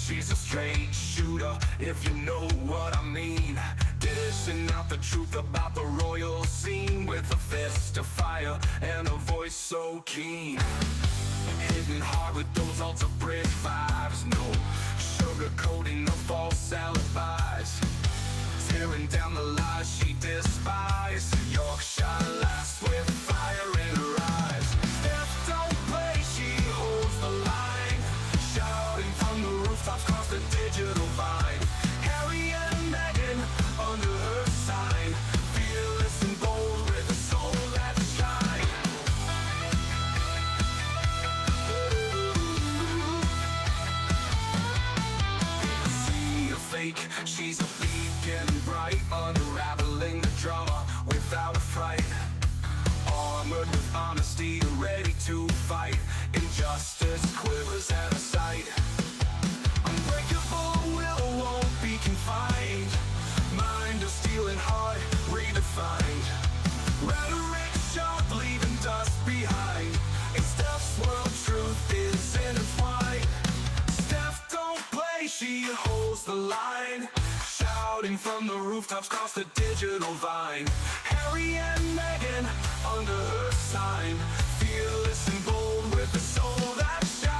she's a straight shooter, if you know what I mean. Dishing out the truth about the royal scene with a fist of fire and a voice so keen. Hitting hard with those ultra-Brit vibes, no sugarcoating, no false alibis. Tearing down the lies she despises. Yorkshire lass with fire in her eyes. Stef don't play, she holds the line. Shouting from the rooftops across the digital vine. Harry and Meghan under her sign. Fearless and bold with a soul that shines. In a sea of fake, she's a beacon bright, unraveling the drama without a fright. Armored with honesty, ready to fight. Injustice quivers at her sight. Unbreakable will won't be confined. Mind of steel and heart redefined. Rhetoric sharp, leaving dust behind. In Stef's world, truth is intertwined. Stef don't play, she holds the line. Shouting from the rooftops across the digital vine. Harry and Meghan under her sign. Fearless and bold with a soul that shines.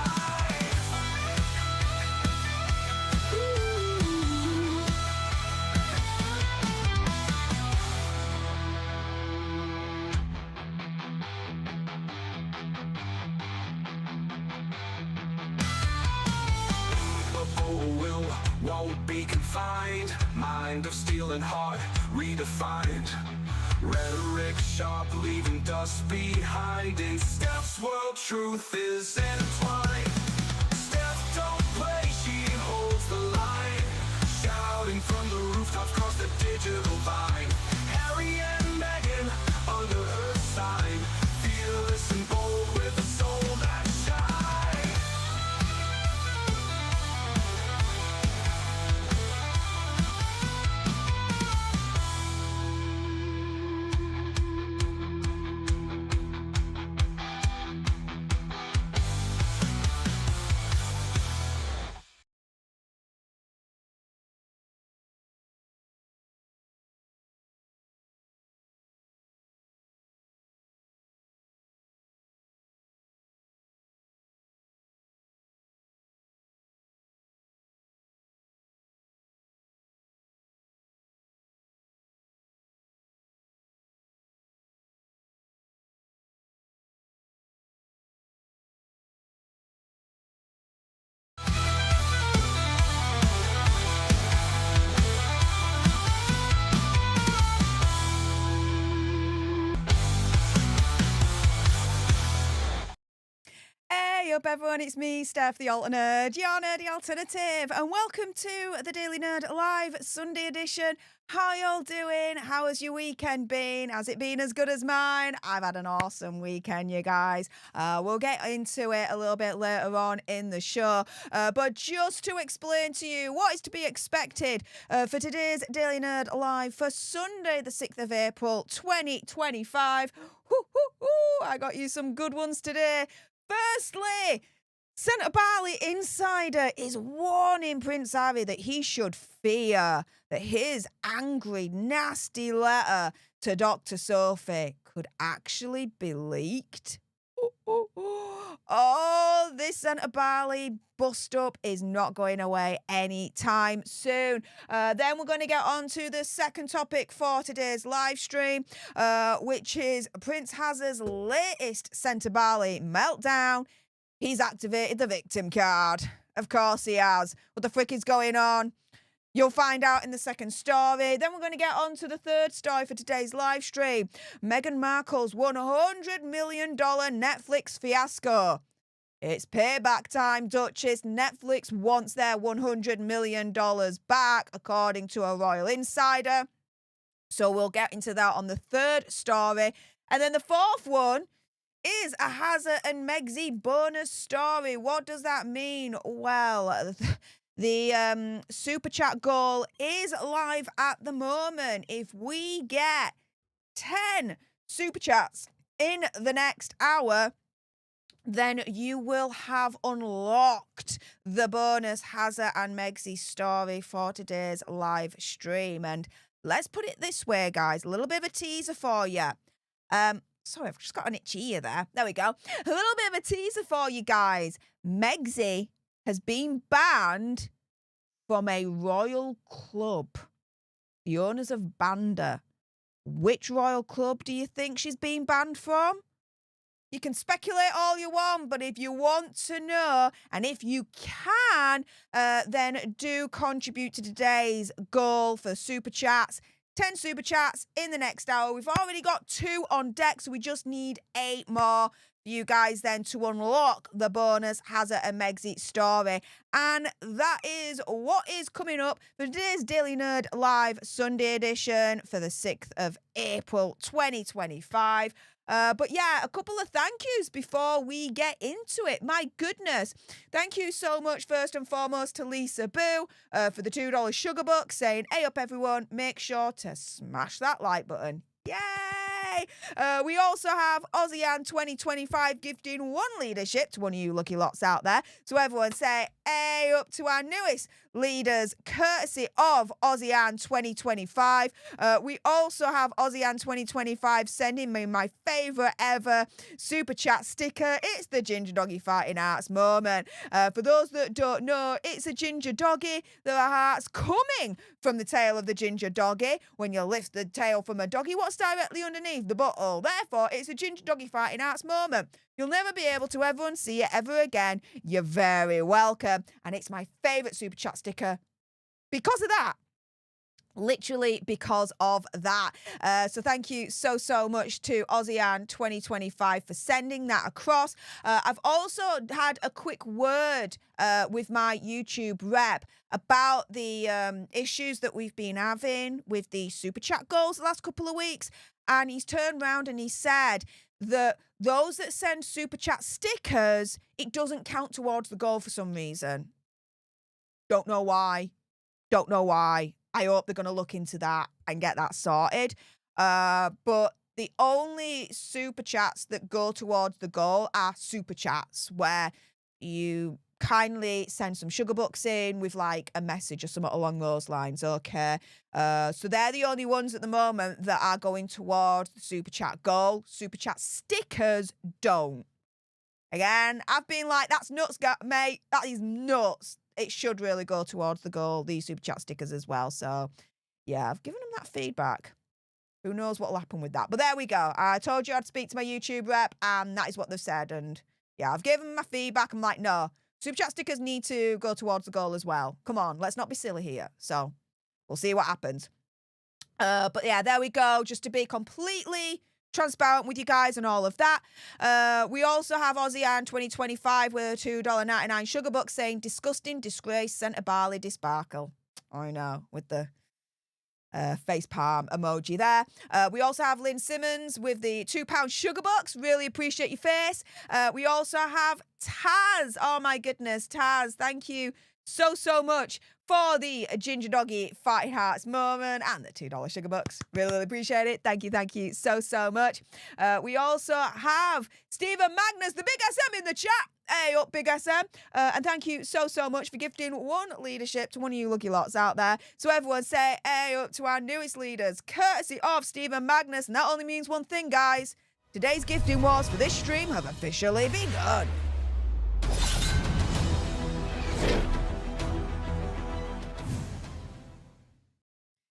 Will won't be confined. Mind of steel and heart redefined. Rhetoric sharp, leaving dust behind. In Stef's world, truth is intertwined. Stef don't play, she holds the line. Shouting from the rooftops across the digital vine. Harry and Meghan under her sign. Fearless and bold with a soul that shines. Hey up everyone, it's me, Stef, the Alter Nerd, your nerdy alternative, and welcome to the Daily Nerd Live Sunday edition. How y'all doing? How has your weekend been? Has it been as good as mine? I've had an awesome weekend, you guys. We'll get into it a little bit later on in the show, but just to explain to you what is to be expected for today's Daily Nerd Live for Sunday, the 6th of April, 2025. I got you some good ones today. Firstly, Sentebale insider is warning Prince Harry that he should fear that his angry, nasty letter to Dr. Sophie could actually be leaked. Oh, this Sentebale bust-up is not going away anytime soon. Then we're going to get on to the second topic for today's live stream, which is Prince Hazard's latest Sentebale meltdown. He's activated the victim card. Of course he has. What the frick is going on? You'll find out in the second story. Then we're going to get on to the third story for today's live stream. Meghan Markle's $100 million Netflix fiasco. It's payback time, Duchess. Netflix wants their $100 million back, according to a royal insider. So we'll get into that on the third story. And then the fourth one is a Hazard and Megsy bonus story. What does that mean? Well, the super chat goal is live at the moment. If we get 10 super chats in the next hour, then you will have unlocked the bonus Hazza and Megzy story for today's live stream. And let's put it this way, guys, a little bit of a teaser for you. Sorry, I've just got an itchy ear there. There we go. A little bit of a teaser for you guys. Megzy has been banned from a royal club. The owners of Banda. Which royal club do you think she's been banned from? You can speculate all you want, but if you want to know, and if you can, then do contribute to today's goal for Super Chats. 10 Super Chats in the next hour. We've already got 2 on deck, so we just need 8 more for you guys then to unlock the bonus Hazza and Megzy story. And that is what is coming up for today's Daily Nerd Live Sunday edition for the 6th of April 2025. But yeah, a couple of thank yous before we get into it. My goodness. Thank you so much, first and foremost, to Lisa Boo for the $2 sugar buck, saying, "Hey up, everyone. Make sure to smash that like button." Yay! We also have Ozian 2025 gifting 1 leadership to one of you lucky lots out there. So everyone say, "Hey up" to our newest leaders, courtesy of Ozian 2025. We also have Ozian 2025 sending me my favourite ever super chat sticker. It's the Ginger Doggy Fighting Arts moment. For those that don't know, it's a ginger doggy. There are hearts coming from the tail of the ginger doggy. When you lift the tail from a doggy, what's directly underneath the butthole? Therefore, it's a Ginger Doggy Fighting Arts moment. You'll never be able to ever unsee it ever again. You're very welcome. And it's my favourite super chat sticker because of that. Literally because of that. So thank you so much to Ozian 2025 for sending that across. I've also had a quick word with my YouTube rep about the issues that we've been having with the super chat goals the last couple of weeks. And he's turned around and he said that those that send super chat stickers, it doesn't count towards the goal for some reason. Don't know why. Don't know why. I hope they're going to look into that and get that sorted. But the only super chats that go towards the goal are super chats where you kindly send some sugar bucks in with like a message or something along those lines. Okay. So they're the only ones at the moment that are going towards the super chat goal. Super chat stickers don't. Again, I've been like, that's nuts, mate. That is nuts. It should really go towards the goal, these super chat stickers as well. So, yeah, I've given them that feedback. Who knows what will happen with that? But there we go. I told you I'd speak to my YouTube rep, and that is what they've said. And, yeah, I've given them my feedback. I'm like, no, super chat stickers need to go towards the goal as well. Come on, let's not be silly here. So, we'll see what happens. But, yeah, there we go. Just to be completely transparent with you guys and all of that. We also have Ozian 2025 with a $2.99 sugar buck saying, "Disgusting, disgrace, Sentebale, disparkle." I know, with the face palm emoji there. We also have Lynn Simmons with the £2 sugar bucks. Really appreciate your face. We also have Taz. Oh my goodness, Taz. Thank you so much for the Ginger Doggy Fighting Hearts moment and the $2 sugar bucks. Really appreciate it. Thank you so much. We also have Stephen Magnus, the Big SM, in the chat. Hey up, Big SM. And thank you so much for gifting 1 leadership to one of you lucky lots out there. So everyone say hey up to our newest leaders, courtesy of Stephen Magnus. And that only means one thing, guys. Today's gifting wars for this stream have officially begun.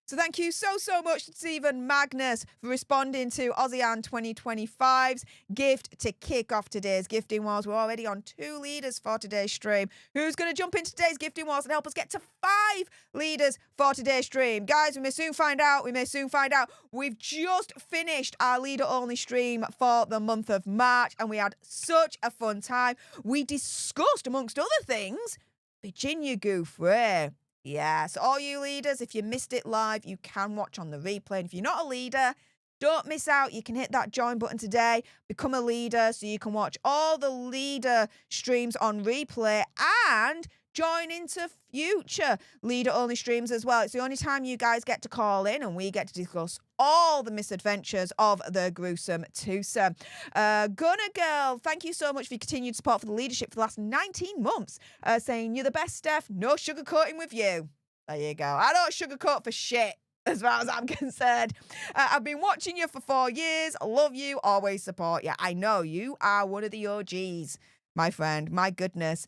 So thank you so much to Stephen Magnus for responding to Ozian 2025's gift to kick off today's gifting wars. We're already on 2 leaders for today's stream. Who's going to jump into today's gifting wars and help us get to 5 leaders for today's stream? Guys, we may soon find out. We've just finished our leader-only stream for the month of March, and we had such a fun time. We discussed, amongst other things, Virginia Gouffre. Yeah, so all you leaders, if you missed it live, you can watch on the replay. And if you're not a leader, don't miss out. You can hit that join button today, become a leader so you can watch all the leader streams on replay and join into future leader-only streams as well. It's the only time you guys get to call in and we get to discuss all the misadventures of the gruesome twosome. Gunner Girl, thank you so much for your continued support for the leadership for the last 19 months. Saying, you're the best, Steph. No sugarcoating with you. There you go. I don't sugarcoat for shit, as far as I'm concerned. I've been watching you for 4 years. I love you. Always support you. I know you are one of the OGs, my friend. My goodness.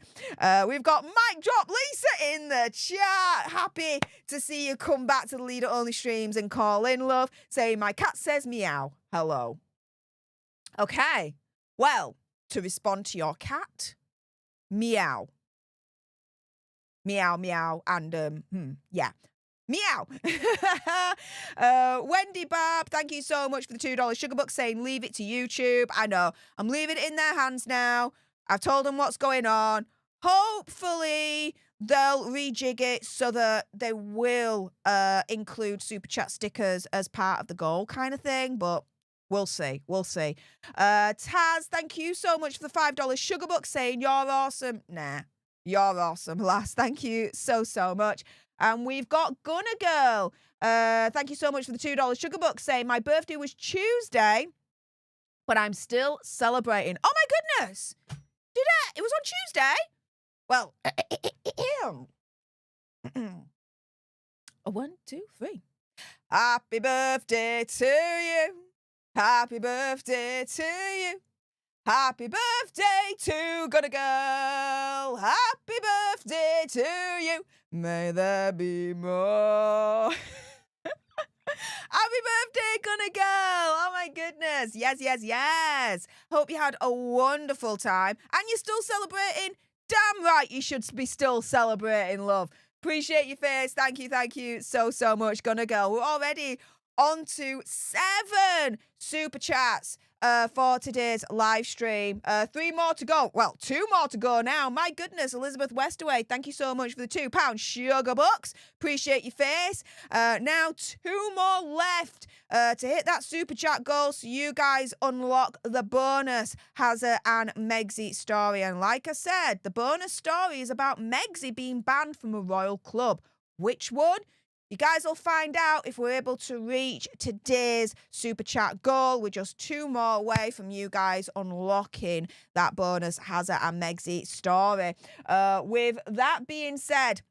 We've got Mic Drop Lisa in the chat. Happy to see you come back to the leader-only streams and call in, love. Saying, my cat says meow. Hello. Okay. Well, to respond to your cat, meow. Meow, meow, and, yeah. Meow. Wendy Barb, thank you so much for the $2 sugar bucks, saying leave it to YouTube. I know. I'm leaving it in their hands now. I've told them what's going on. Hopefully, they'll rejig it so that they will include super chat stickers as part of the goal kind of thing, but we'll see. We'll see. Taz, thank you so much for the $5 sugar bucks, saying you're awesome. Nah. You're awesome, lass. Thank you so, so much. And we've got Gunner Girl. Thank you so much for the $2 sugar bucks, saying my birthday was Tuesday, but I'm still celebrating. Oh, my goodness. It was on Tuesday? Well, 1, 2, 3. Happy birthday to you. Happy birthday to you. Happy birthday to Gunner Girl. Happy birthday to you. May there be more. Happy birthday, Gunner Girl. Oh, my goodness. Yes, yes, yes. Hope you had a wonderful time. And you're still celebrating? Damn right you should be still celebrating, love. Appreciate your face. Thank you so, so much, Gunner Girl. We're already on to 7 super chats for today's live stream. 3 more to go. Well, 2 more to go now. My goodness, Elizabeth Westaway, thank you so much for the £2 sugar bucks. Appreciate your face. Now 2 more left to hit that super chat goal so you guys unlock the bonus Hazza and Megsy story. And like I said, the bonus story is about Megsy being banned from a royal club. Which one? You guys will find out if we're able to reach today's super chat goal. We're just 2 more away from you guys unlocking that bonus Hazza and Megsy story. With that being said,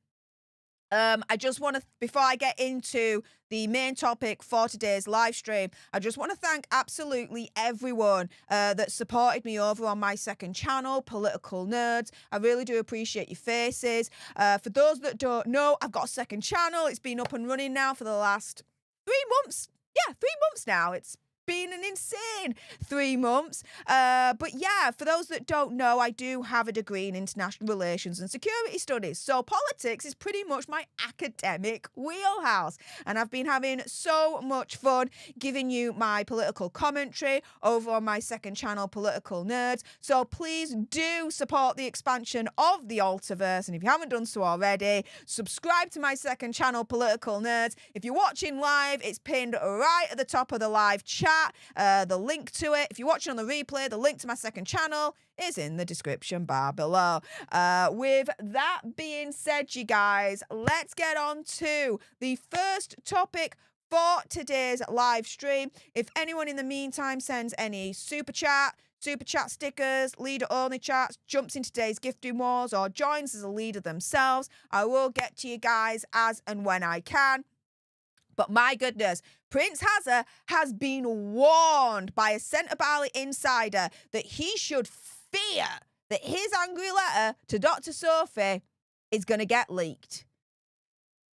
I just want to, before I get into the main topic for today's live stream, I just want to thank absolutely everyone that supported me over on my second channel, Political Nerds. I really do appreciate your faces. For those that don't know, I've got a second channel. It's been up and running now for the last 3 months. Yeah, 3 months now. It's been an insane 3 months. But yeah, for those that don't know, I do have a degree in international relations and security studies. So politics is pretty much my academic wheelhouse. And I've been having so much fun giving you my political commentary over on my second channel, Political Nerds. So please do support the expansion of the Altiverse. And if you haven't done so already, subscribe to my second channel, Political Nerds. If you're watching live, it's pinned right at the top of the live chat. The link to it. If you're watching on the replay, the link to my second channel is in the description bar below. With that being said, you guys, let's get on to the first topic for today's live stream. If anyone in the meantime sends any super chat stickers, leader only chats, jumps in today's gifting wars, or joins as a leader themselves, I will get to you guys as and when I can. But my goodness, Prince Hazza has been warned by a Sentebale insider that he should fear that his angry letter to Dr. Sophie is going to get leaked.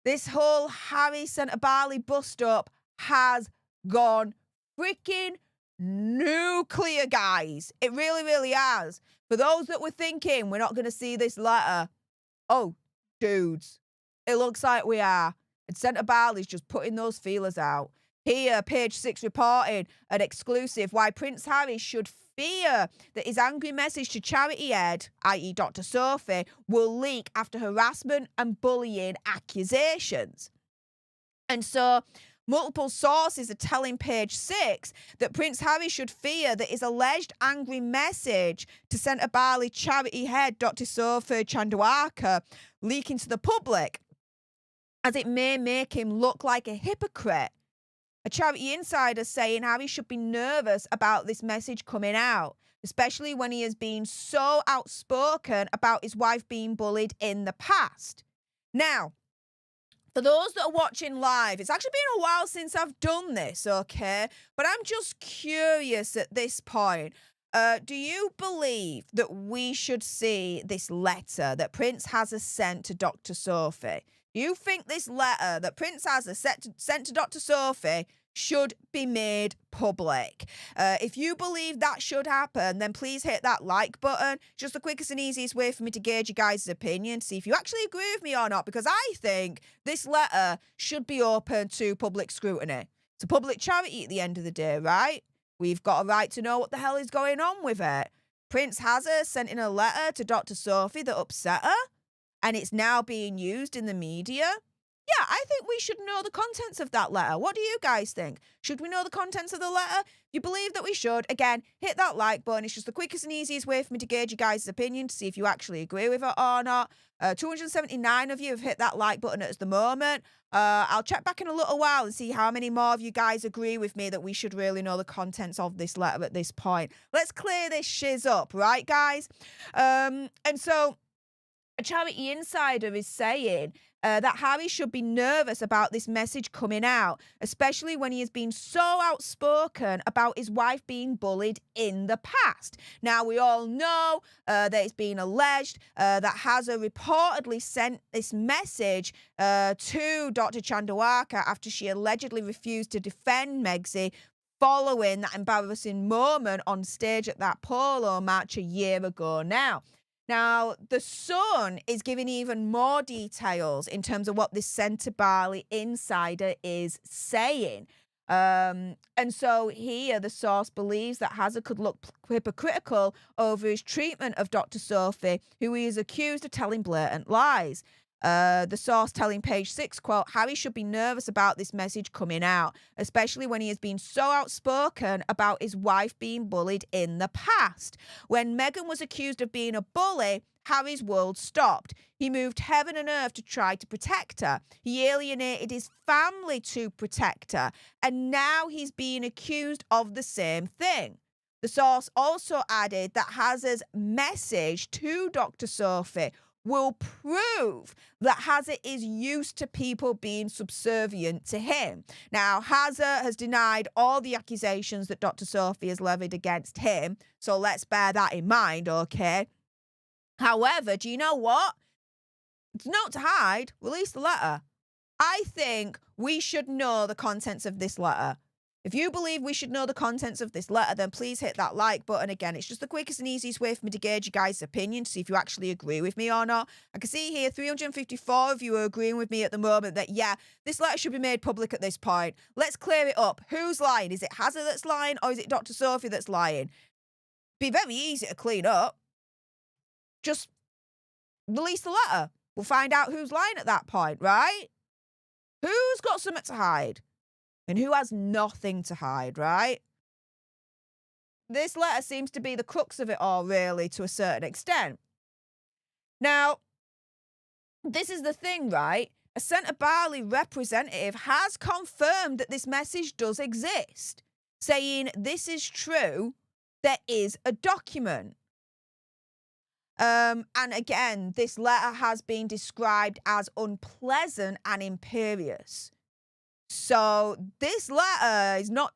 This whole Harry Sentebale bust-up has gone freaking nuclear, guys. It really, really has. For those that were thinking we're not going to see this letter, oh, dudes, it looks like we are. And Sentebale is just putting those feelers out. Here, page 6 reporting an exclusive why Prince Harry should fear that his angry message to charity head, i.e. Dr. Sophie, will leak after harassment and bullying accusations. And so multiple sources are telling Page 6 that Prince Harry should fear that his alleged angry message to Sentebale charity head Dr. Sophie Chandauka leaking to the public, as it may make him look like a hypocrite. A charity insider saying Harry should be nervous about this message coming out, especially when he has been so outspoken about his wife being bullied in the past. Now, for those that are watching live, it's actually been a while since I've done this, okay? But I'm just curious at this point. Do you believe that we should see this letter that Prince has sent to Dr. Sophie? Do you think this letter that Prince has sent to Dr. Sophie should be made public? If you believe that should happen, then please hit that like button. Just the quickest and easiest way for me to gauge you guys' opinion, see if you actually agree with me or not, because I think this letter should be open to public scrutiny. It's a public charity at the end of the day, right? We've got a right to know what the hell is going on with it. Prince has sent in a letter to Dr. Sophie that upset her, and it's now being used in the media. Yeah, I think we should know the contents of that letter. What do you guys think? Should we know the contents of the letter? If you believe that we should, again, hit that like button. It's just the quickest and easiest way for me to gauge you guys' opinion to see if you actually agree with it or not. 279 of you have hit that like button at the moment. I'll check back in a little while and see how many more of you guys agree with me that we should really know the contents of this letter at this point. Let's clear this shiz up, right, guys? And so a charity insider is saying that Harry should be nervous about this message coming out, especially when he has been so outspoken about his wife being bullied in the past. Now, we all know that it's been alleged that Hazza reportedly sent this message to Dr. Chandauka after she allegedly refused to defend Megxie following that embarrassing moment on stage at that polo match a year ago Now, the Sun is giving even more details in terms of what this Sentebale insider is saying. And so here, the source believes that Hazza could look hypocritical over his treatment of Dr. Sophie, who he is accused of telling blatant lies. The source telling Page 6, quote, Harry should be nervous about this message coming out, especially when he has been so outspoken about his wife being bullied in the past. When Meghan was accused of being a bully, Harry's world stopped. He moved heaven and earth to try to protect her. He alienated his family to protect her. And now he's being accused of the same thing. The source also added that Hazza's message to Dr. Sophie will prove that Hazza is used to people being subservient to him. Now, Hazza has denied all the accusations that Dr. Sophie has levied against him, so let's bear that in mind, okay? However, do you know what? It's not to hide. Release the letter. I think we should know the contents of this letter. If you believe we should know the contents of this letter, then please hit that like button. Again, it's just the quickest and easiest way for me to gauge you guys' opinion to see if you actually agree with me or not. I can see here 354 of you are agreeing with me at the moment that, yeah, this letter should be made public at this point. Let's clear it up. Who's lying? Is it Hazza that's lying or is it Dr. Sophie that's lying? Be very easy to clean up. Just release the letter. We'll find out who's lying at that point, right? Who's got something to hide? And who has nothing to hide, right? This letter seems to be the crux of it all, really, to a certain extent. Now, this is the thing, right? A Sentebale representative has confirmed that this message does exist, saying this is true, there is a document. And again, this letter has been described as unpleasant and imperious. So this letter is not,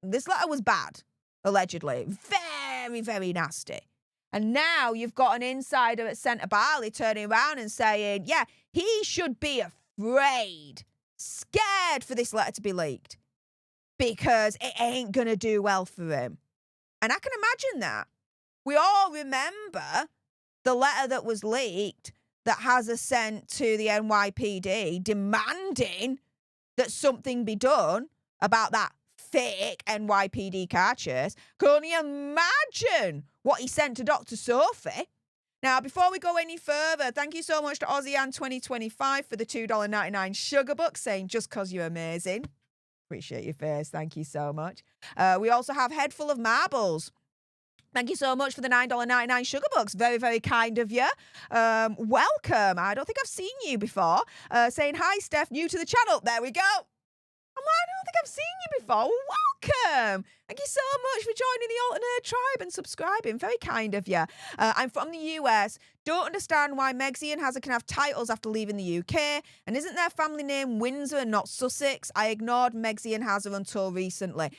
this letter was bad, allegedly. Very, very nasty. And now you've got an insider at Sentebale turning around and saying, yeah, he should be afraid, scared for this letter to be leaked because it ain't going to do well for him. And I can imagine that. We all remember the letter that was leaked that Hazza sent to the NYPD demanding that something be done about that fake NYPD car chase. Can only imagine what he sent to Dr. Sophie. Now, before we go any further, thank you so much to AussieAnn2025 for the $2.99 sugar bucks, saying just 'cause you're amazing. Appreciate your face. Thank you so much. We also have Head Full of Marbles. Thank you so much for the $9.99 sugar bucks. Very, very kind of you. Welcome. I don't think I've seen you before. Saying, hi, Steph, new to the channel. There we go. I don't think I've seen you before. Well, welcome. Thank you so much for joining the Alternate Tribe and subscribing. Very kind of you. I'm from the US. Don't understand why Megxie and Hazard can have titles after leaving the UK. And isn't their family name Windsor and not Sussex? I ignored Megxie and Hazard until recently.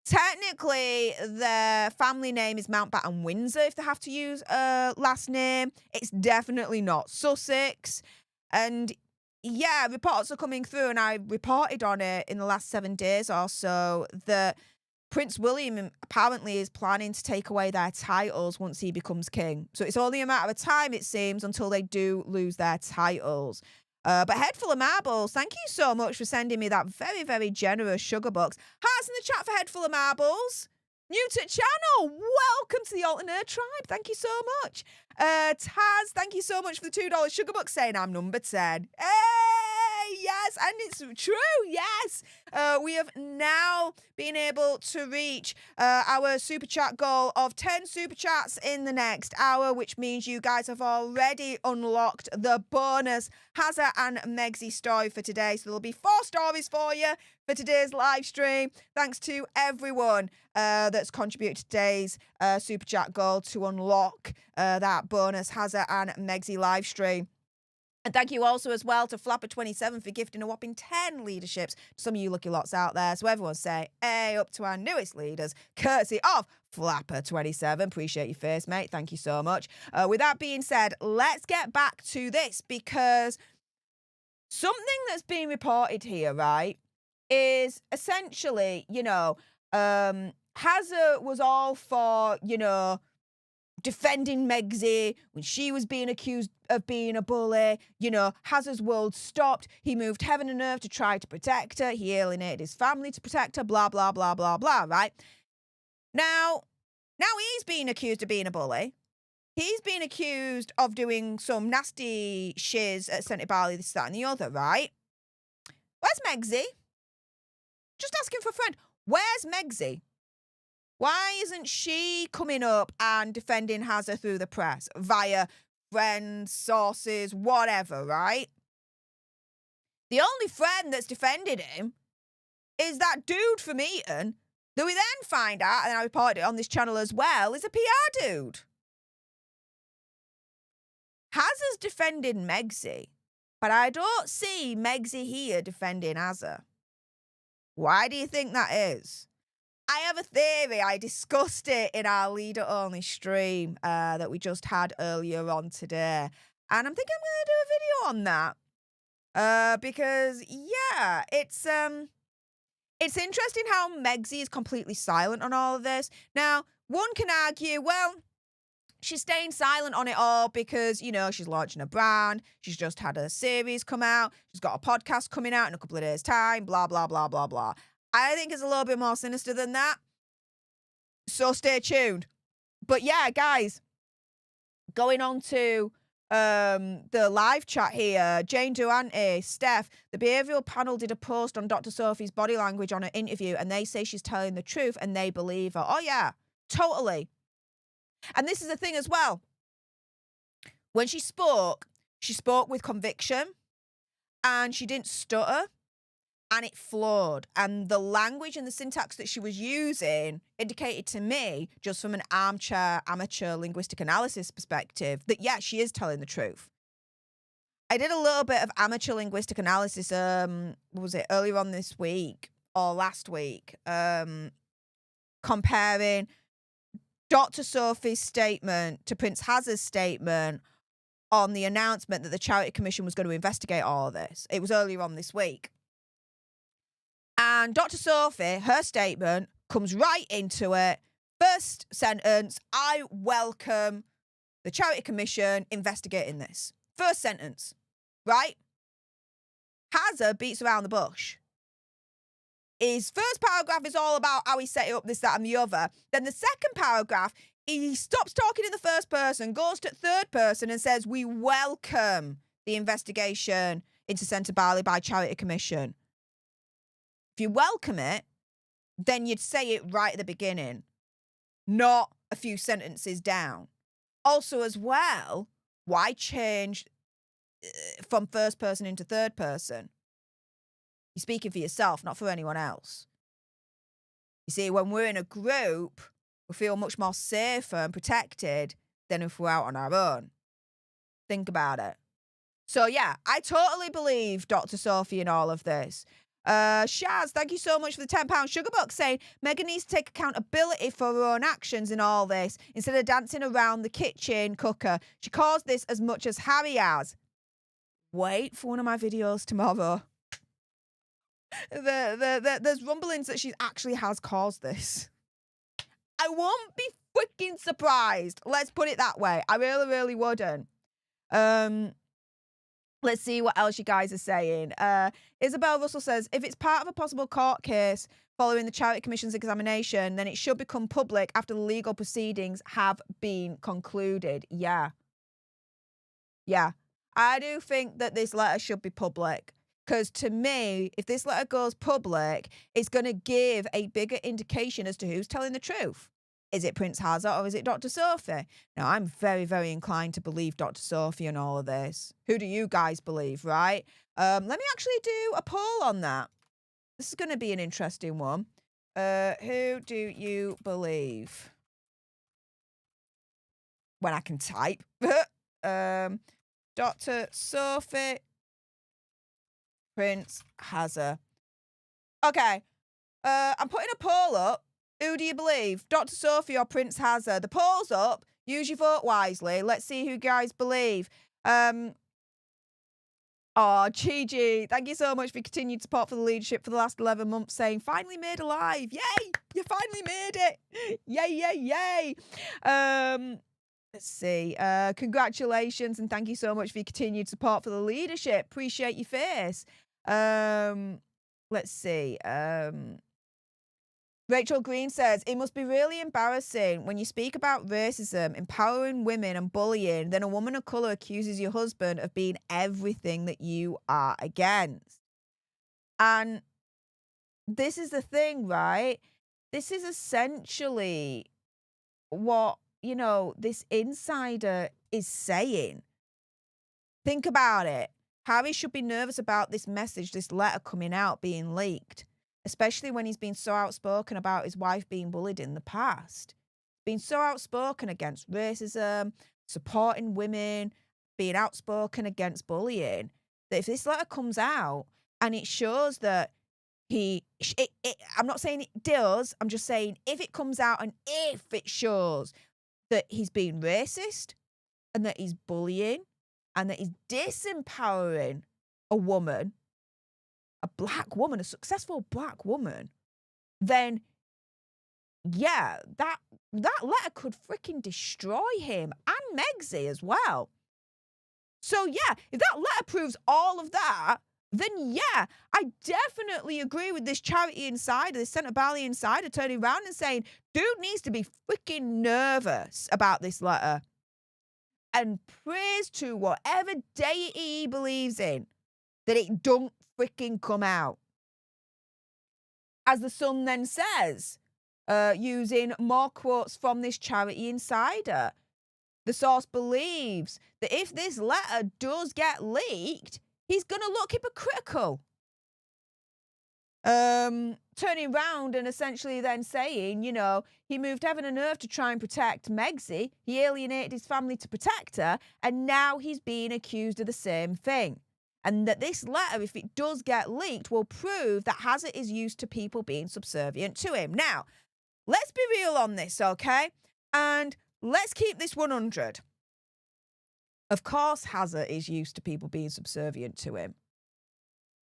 Technically, their family name is Mountbatten Windsor if they have to use a last name. It's definitely not Sussex. And yeah, reports are coming through, and I reported on it in the last 7 days or so, that Prince William apparently is planning to take away their titles once he becomes king. So it's only a matter of time, it seems, until they do lose their titles. But Head Full of Marbles, thank you so much for sending me that very, very generous sugar bucks. Hearts in the chat for Head Full of Marbles. New to the channel, welcome to the Alternate Tribe. Thank you so much. Taz, thank you so much for the $2 sugar bucks, saying I'm number 10. Hey, yes, and it's true, yes. We have now been able to reach our super chat goal of 10 super chats in the next hour, which means you guys have already unlocked the bonus Hazard and Megxie story for today. So there'll be 4 stories for you for today's live stream. Thanks to everyone that's contributed to today's super chat goal to unlock that bonus Hazard and Megxie live stream. And thank you also as well to Flapper27 for gifting a whopping 10 leaderships to some of you lucky lots out there. So everyone say, hey, up to our newest leaders, courtesy of Flapper27. Appreciate your face, mate. Thank you so much. With that being said, let's get back to this, because something that's being reported here, right, is essentially, Hazard was all for, defending Megxie when she was being accused of being a bully. Hazard's world stopped. He moved heaven and earth to try to protect her. He alienated his family to protect her, blah, blah, blah, blah, blah, right? Now he's being accused of being a bully. He's being accused of doing some nasty shiz at Sentebale, this, that, and the other, right? Where's Megxie? Just asking for a friend. Where's Megxie? Why isn't she coming up and defending Hazard through the press via friends, sources, whatever, right? The only friend that's defended him is that dude from Eton, that we then find out, and I reported it on this channel as well, is a PR dude. Hazard's defending Megxie, but I don't see Megxie here defending Hazard. Why do you think that is? I have a theory. I discussed it in our leader-only stream that we just had earlier on today. And I'm thinking I'm going to do a video on that. Because, yeah, it's interesting how Megxie is completely silent on all of this. Now, one can argue, well, she's staying silent on it all because, she's launching a brand. She's just had a series come out. She's got a podcast coming out in a couple of days' time, blah, blah, blah, blah, blah. I think it's a little bit more sinister than that. So stay tuned. But yeah, guys, going on to the live chat here, Jane Durante, Steph, the behavioural panel did a post on Dr. Sophie's body language on her interview, and they say she's telling the truth and they believe her. Oh yeah, totally. And this is the thing as well. When she spoke with conviction, and she didn't stutter. And it flowed. And the language and the syntax that she was using indicated to me, just from an armchair, amateur linguistic analysis perspective, that, yeah, she is telling the truth. I did a little bit of amateur linguistic analysis, was it earlier on this week or last week, comparing Dr. Sophie's statement to Prince Hazard's statement on the announcement that the Charity Commission was going to investigate all of this. It was earlier on this week. And Dr. Sophie, her statement comes right into it. First sentence, I welcome the Charity Commission investigating this. First sentence, right? Hazard beats around the bush. His first paragraph is all about how he set it up, this, that, and the other. Then the second paragraph, he stops talking in the first person, goes to third person and says, we welcome the investigation into Sentebale by Charity Commission. If you welcome it, then you'd say it right at the beginning, not a few sentences down. Also, as well, why change from first person into third person? You're speaking for yourself, not for anyone else. You see, when we're in a group, we feel much more safer and protected than if we're out on our own. Think about it. So, yeah, I totally believe Dr. Sophie in all of this. Shaz, thank you so much for the £10 sugar bucks, saying Meghan needs to take accountability for her own actions in all this instead of dancing around the kitchen cooker. She caused this as much as Harry has. Wait for one of my videos tomorrow. There's rumblings that she actually has caused this. I won't be freaking surprised. Let's put it that way. I really, really wouldn't. Let's see what else you guys are saying. Isabel Russell says, if it's part of a possible court case following the Charity Commission's examination, then it should become public after the legal proceedings have been concluded. Yeah. Yeah. I do think that this letter should be public. Because to me, if this letter goes public, it's going to give a bigger indication as to who's telling the truth. Is it Prince Hazard or is it Dr. Sophie? Now, I'm very, very inclined to believe Dr. Sophie in all of this. Who do you guys believe, right? Let me actually do a poll on that. This is going to be an interesting one. Who do you believe? When I can type. Dr. Sophie, Prince Hazard. Okay. I'm putting a poll up. Who do you believe? Dr. Sophie or Prince Hazard? The poll's up. Use your vote wisely. Let's see who you guys believe. Oh, Gigi, thank you so much for your continued support for the leadership for the last 11 months, saying, finally made alive. Yay! You finally made it. Yay, yay, yay. Let's see. Congratulations and thank you so much for your continued support for the leadership. Appreciate your face. Let's see. Rachel Green says, it must be really embarrassing when you speak about racism, empowering women and bullying, then a woman of colour accuses your husband of being everything that you are against. And this is the thing, right? This is essentially what, this insider is saying. Think about it. Harry should be nervous about this message, this letter coming out, being leaked. Especially when he's been so outspoken about his wife being bullied in the past. Being so outspoken against racism, supporting women, being outspoken against bullying, that if this letter comes out and it shows that I'm not saying it does, I'm just saying if it comes out and if it shows that he's being racist and that he's bullying and that he's disempowering a woman, a black woman, a successful black woman, then yeah, that letter could freaking destroy him and Megxie as well. So yeah, if that letter proves all of that, then yeah, I definitely agree with this charity insider, this Sentebale insider turning around and saying, dude needs to be freaking nervous about this letter and praise to whatever deity he believes in that it don't freaking come out. As the Sun then says, using more quotes from this charity insider, the source believes that if this letter does get leaked, he's going to look hypocritical. Turning around and essentially then saying, he moved heaven and earth to try and protect Megxie. He alienated his family to protect her. And now he's being accused of the same thing. And that this letter, if it does get leaked, will prove that Hazard is used to people being subservient to him. Now, let's be real on this, okay? And let's keep this 100. Of course, Hazard is used to people being subservient to him.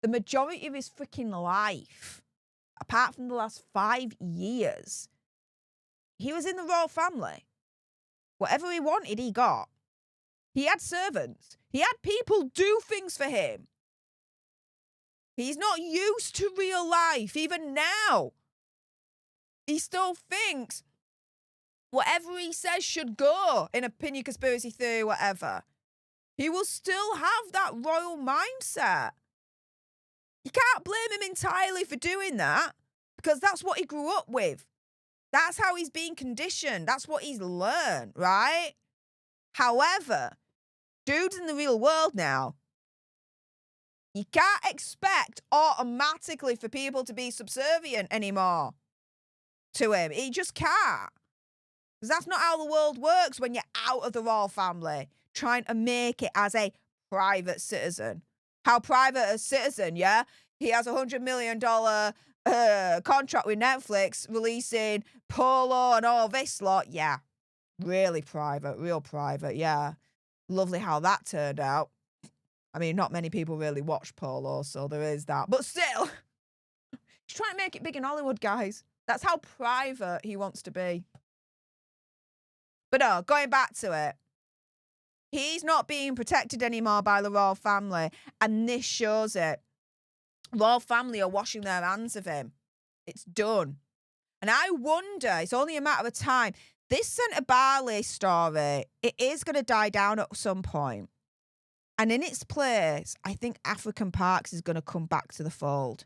The majority of his freaking life, apart from the last 5 years, he was in the royal family. Whatever he wanted, he got. He had servants. He had people do things for him. He's not used to real life, even now. He still thinks whatever he says should go, in opinion, conspiracy theory, whatever. He will still have that royal mindset. You can't blame him entirely for doing that because that's what he grew up with. That's how he's been conditioned. That's what he's learned, right? However, dude's in the real world now. You can't expect automatically for people to be subservient anymore to him. He just can't. Because that's not how the world works when you're out of the royal family, trying to make it as a private citizen. How private a citizen, yeah? He has $100 million contract with Netflix, releasing Polo and all this lot. Yeah, really private, real private, yeah. Lovely how that turned out. I mean, not many people really watch Polo, so there is that. But still, he's trying to make it big in Hollywood, guys. That's how private he wants to be. But no, going back to it. He's not being protected anymore by the royal family, and this shows it. Royal family are washing their hands of him. It's done. And I wonder, it's only a matter of time. This Sentebale story, it is going to die down at some point. And in its place, I think African Parks is going to come back to the fold.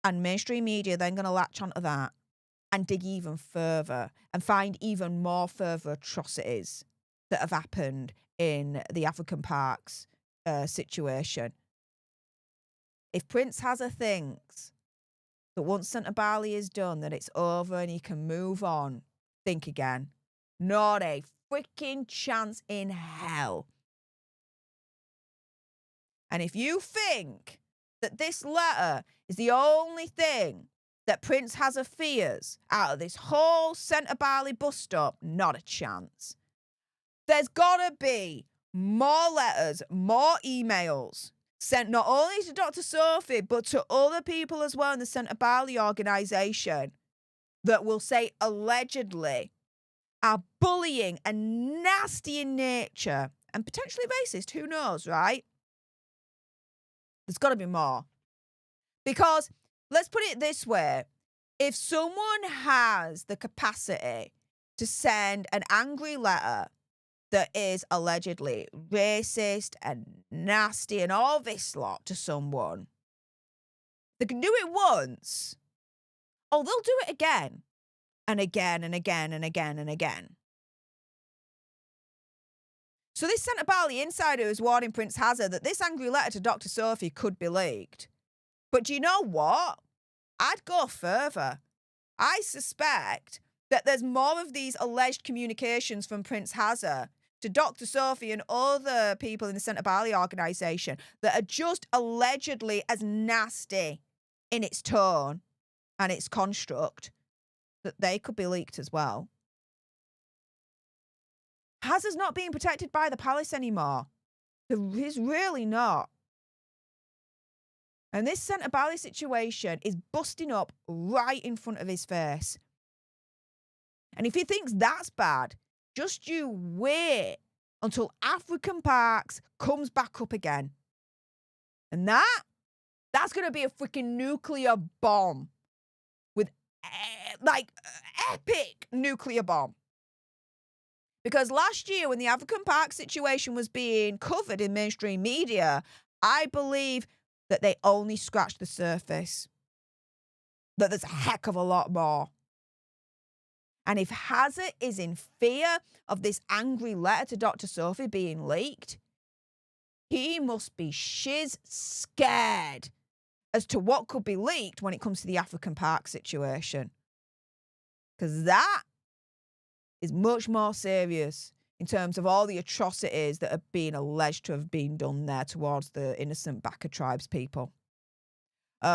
And mainstream media then going to latch onto that and dig even further and find even more further atrocities that have happened in the African Parks situation. If Prince Hazard thinks that once Sentebale is done, that it's over and he can move on, think again. Not a freaking chance in hell. And if you think that this letter is the only thing that Prince Hazard fears out of this whole Sentebale bus stop, not a chance. There's gotta be more letters, more emails sent not only to Dr. Sophie, but to other people as well in the Sentebale organisation that will say allegedly are bullying and nasty in nature and potentially racist. Who knows, right? There's got to be more. Because let's put it this way. If someone has the capacity to send an angry letter that is allegedly racist and nasty and all this lot to someone, they can do it once. Oh, they'll do it again and again and again and again and again. So this Sentebale insider is warning Prince Hazard that this angry letter to Dr. Sophie could be leaked. But do you know what? I'd go further. I suspect that there's more of these alleged communications from Prince Hazard to Dr. Sophie and other people in the Sentebale organisation that are just allegedly as nasty in its tone and its construct that they could be leaked as well. Hazard's not being protected by the palace anymore. He's really not. And this Sentebale situation is busting up right in front of his face. And if he thinks that's bad, just you wait until African Parks comes back up again. And that's going to be a freaking nuclear bomb. With, epic nuclear bomb. Because last year when the African Park situation was being covered in mainstream media, I believe that they only scratched the surface. That there's a heck of a lot more. And if Hazard is in fear of this angry letter to Dr. Sophie being leaked, he must be shiz scared as to what could be leaked when it comes to the African Park situation. Because that is much more serious in terms of all the atrocities that are being alleged to have been done there towards the innocent Baka tribes people.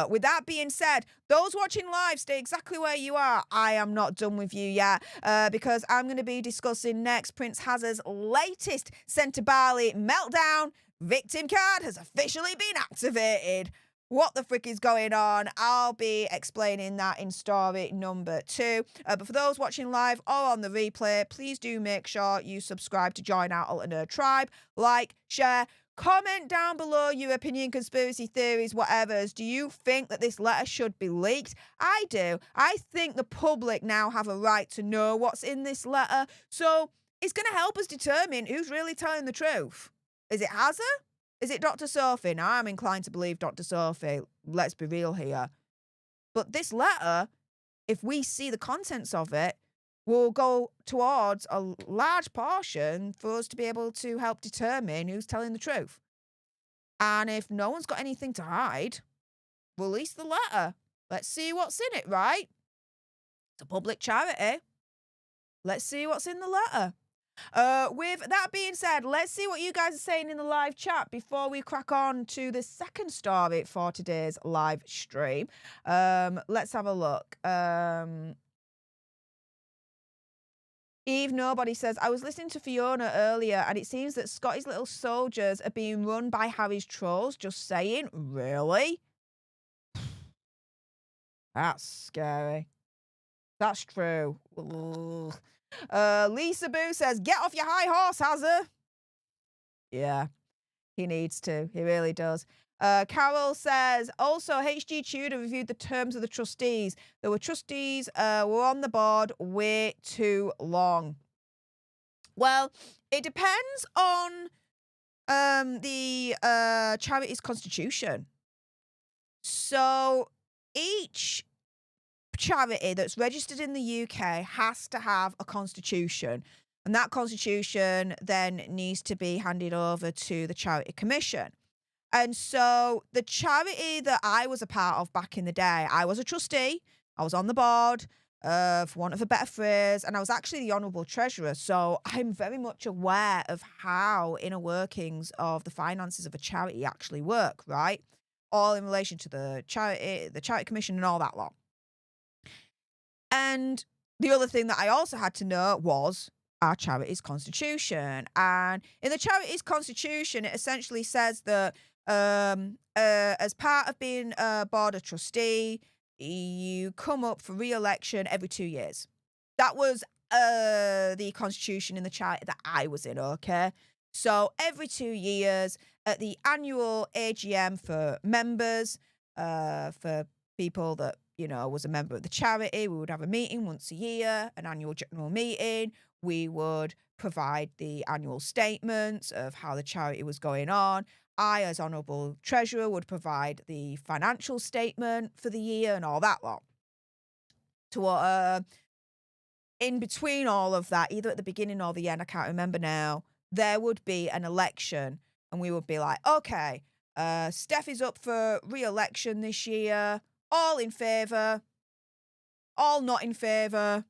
With that being said, those watching live, stay exactly where you are. I am not done with you yet because I'm going to be discussing next Prince Hazard's latest Sentebale meltdown. Victim card has officially been activated. What the frick is going on? I'll be explaining that in story number 2. But for those watching live or on the replay, please do make sure you subscribe to join our alternate tribe. Like, share, comment down below your opinion, conspiracy theories, whatever. Do you think that this letter should be leaked? I do. I think the public now have a right to know what's in this letter. So it's going to help us determine who's really telling the truth. Is it Hazard? Is it Dr. Sophie? Now, I'm inclined to believe Dr. Sophie. Let's be real here. But this letter, if we see the contents of it, will go towards a large portion for us to be able to help determine who's telling the truth. And if no one's got anything to hide, release the letter. Let's see what's in it, right? It's a public charity. Let's see what's in the letter. With that being said, let's see what you guys are saying in the live chat before we crack on to the second story for today's live stream. Let's have a look. Eve Nobody says, I was listening to Fiona earlier and it seems that Scotty's little soldiers are being run by Harry's trolls. Just saying. Really? That's scary. That's true. Ugh. Lisa Boo says, get off your high horse, Hazard. Yeah, he needs to. He really does. Carol says, also, HG Tudor reviewed the terms of the trustees. There were trustees were on the board way too long. Well, it depends on the charity's constitution. So each charity that's registered in the UK has to have a constitution, and that constitution then needs to be handed over to the Charity Commission. And so the charity that I was a part of back in the day, I was a trustee, I was on the board, for want of a better phrase, and I was actually the Honourable Treasurer, so I'm very much aware of how inner workings of the finances of a charity actually work, right? All in relation to the Charity Commission and all that lot. And the other thing that I also had to know was our charity's constitution. And in the charity's constitution, it essentially says that as part of being a board of trustee, you come up for re-election every 2 years. That was the constitution in the charity that I was in, okay? So every 2 years, at the annual AGM for members, for people that, you know, was a member of the charity, we would have a meeting once a year, an annual general meeting. We would provide the annual statements of how the charity was going on. I, as Honourable Treasurer, would provide the financial statement for the year and all that lot. In between all of that, either at the beginning or the end, I can't remember now, there would be an election, and we would be like, okay, Stef is up for re-election this year. All in favour, all not in favour,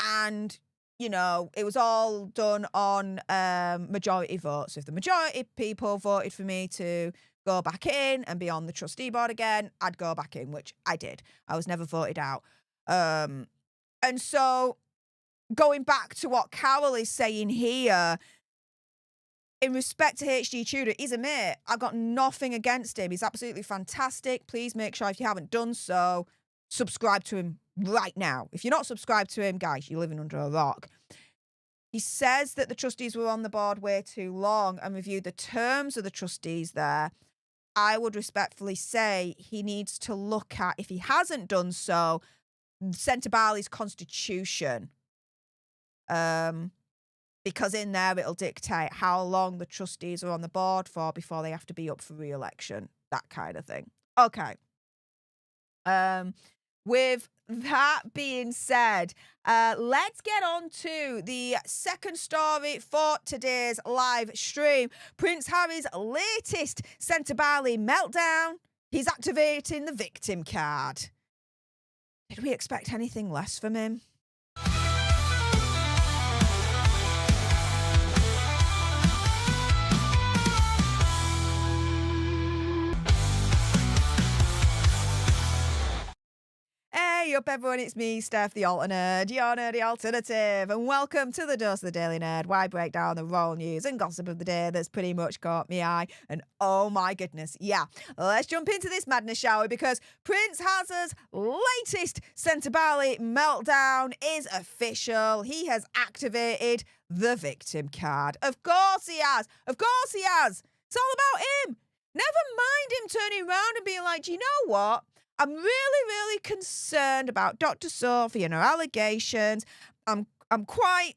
and, you know, it was all done on majority votes. So if the majority of people voted for me to go back in and be on the trustee board again, I'd go back in, which I did. I was never voted out. And so going back to what Carol is saying here, in respect to HG Tudor, he's a mate. I've got nothing against him. He's absolutely fantastic. Please make sure, if you haven't done so, subscribe to him right now. If you're not subscribed to him, guys, you're living under a rock. He says that the trustees were on the board way too long and reviewed the terms of the trustees there. I would respectfully say he needs to look at, if he hasn't done so, Sentebale's constitution. Because in there it'll dictate how long the trustees are on the board for before they have to be up for re-election, that kind of thing. Okay. With that being said, let's get on to the second story for today's live stream. Prince Harry's latest Sentebale meltdown. He's activating the victim card. Did we expect anything less from him? Hey up everyone, it's me, Stef, the alternate, your nerdy alternative, and welcome to the Dose of the Daily Nerd, where I break down the royal news and gossip of the day that's pretty much caught me eye, and oh my goodness, yeah, let's jump into this madness, shall we, because Prince Harry's latest Sentebale meltdown is official. He has activated the victim card. Of course he has, of course he has. It's all about him. Never mind him turning around and being like, do you know what? I'm really, really concerned about Dr. Sophie and her allegations. I'm quite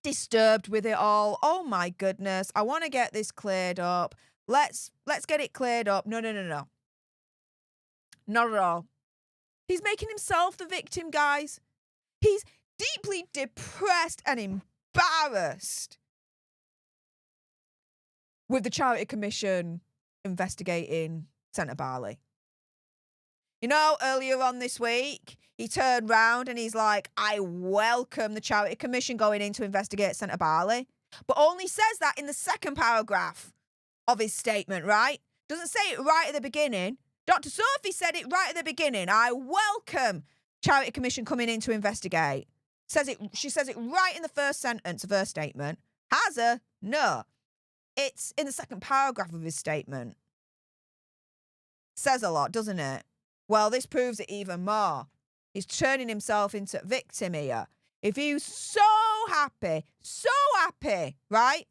disturbed with it all. Oh my goodness. I want to get this cleared up. let's get it cleared up. No. Not at all. He's making himself the victim, guys. He's deeply depressed and embarrassed with the Charity Commission investigating Sentebale. You know, earlier on this week, he turned round and he's like, I welcome the Charity Commission going in to investigate Sentebale, but only says that in the second paragraph of his statement, right? Doesn't say it right at the beginning. Dr. Sophie said it right at the beginning. I welcome Charity Commission coming in to investigate. She says it right in the first sentence of her statement. Has her? No. It's in the second paragraph of his statement. Says a lot, doesn't it? Well, this proves it even more. He's turning himself into a victim here. If he's so happy, right,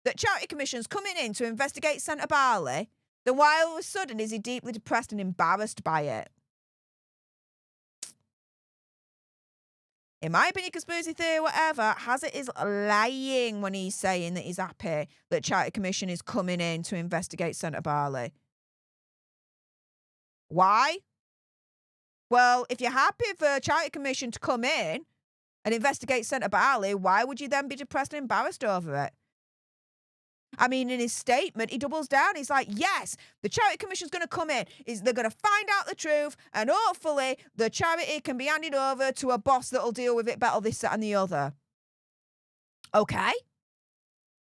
that Charity Commission's coming in to investigate Sentebale, then why all of a sudden is he deeply depressed and embarrassed by it? In my opinion, conspiracy theory, whatever, Hazard is lying when he's saying that he's happy that Charity Commission is coming in to investigate Sentebale. Why? Well, if you're happy for Charity Commission to come in and investigate Sentebale, why would you then be depressed and embarrassed over it? I mean, in his statement, he doubles down. He's like, yes, the Charity Commission's going to come in. They're going to find out the truth, and hopefully the charity can be handed over to a boss that'll deal with it better, this, that, and the other. Okay.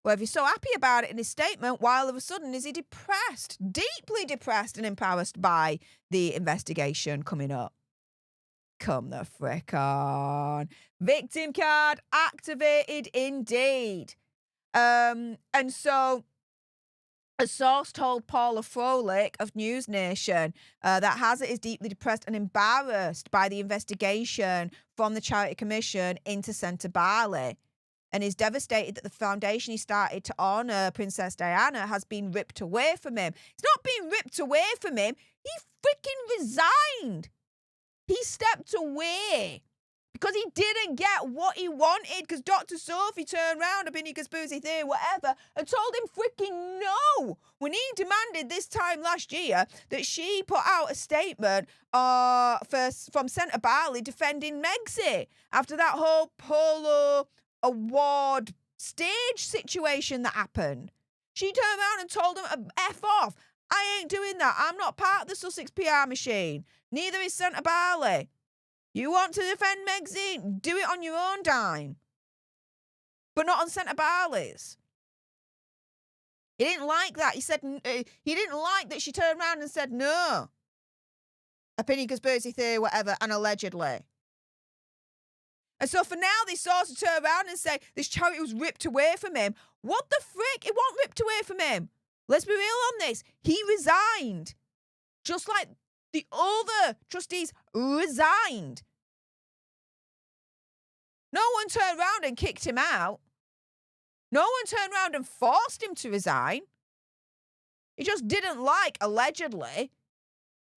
Well, if you're so happy about it in his statement, why all of a sudden is he depressed, deeply depressed and embarrassed by the investigation coming up? Come the frick on. Victim card activated indeed. And so a source told Paula Froelich of News Nation that Hazard is deeply depressed and embarrassed by the investigation from the Charity Commission into Sentebale, and is devastated that the foundation he started to honour Princess Diana has been ripped away from him. It's not being ripped away from him. He freaking resigned. He stepped away because he didn't get what he wanted, because Dr. Sophie turned around, opinion, conspiracy theory, whatever, and told him freaking no when he demanded this time last year that she put out a statement from Sentebale defending Megxit after that whole polo award stage situation that happened. She turned around and told him to F off. I ain't doing that. I'm not part of the Sussex PR machine. Neither is Sentebale. You want to defend Megxit? Do it on your own dime. But not on Sentebale's. He didn't like that. He said he didn't like that she turned around and said no. Opinion, conspiracy theory, whatever, and allegedly. And so for now, this source will turn around and say this charity was ripped away from him. What the frick? It wasn't ripped away from him. Let's be real on this. He resigned. Just like the other trustees resigned. No one turned around and kicked him out. No one turned around and forced him to resign. He just didn't like, allegedly,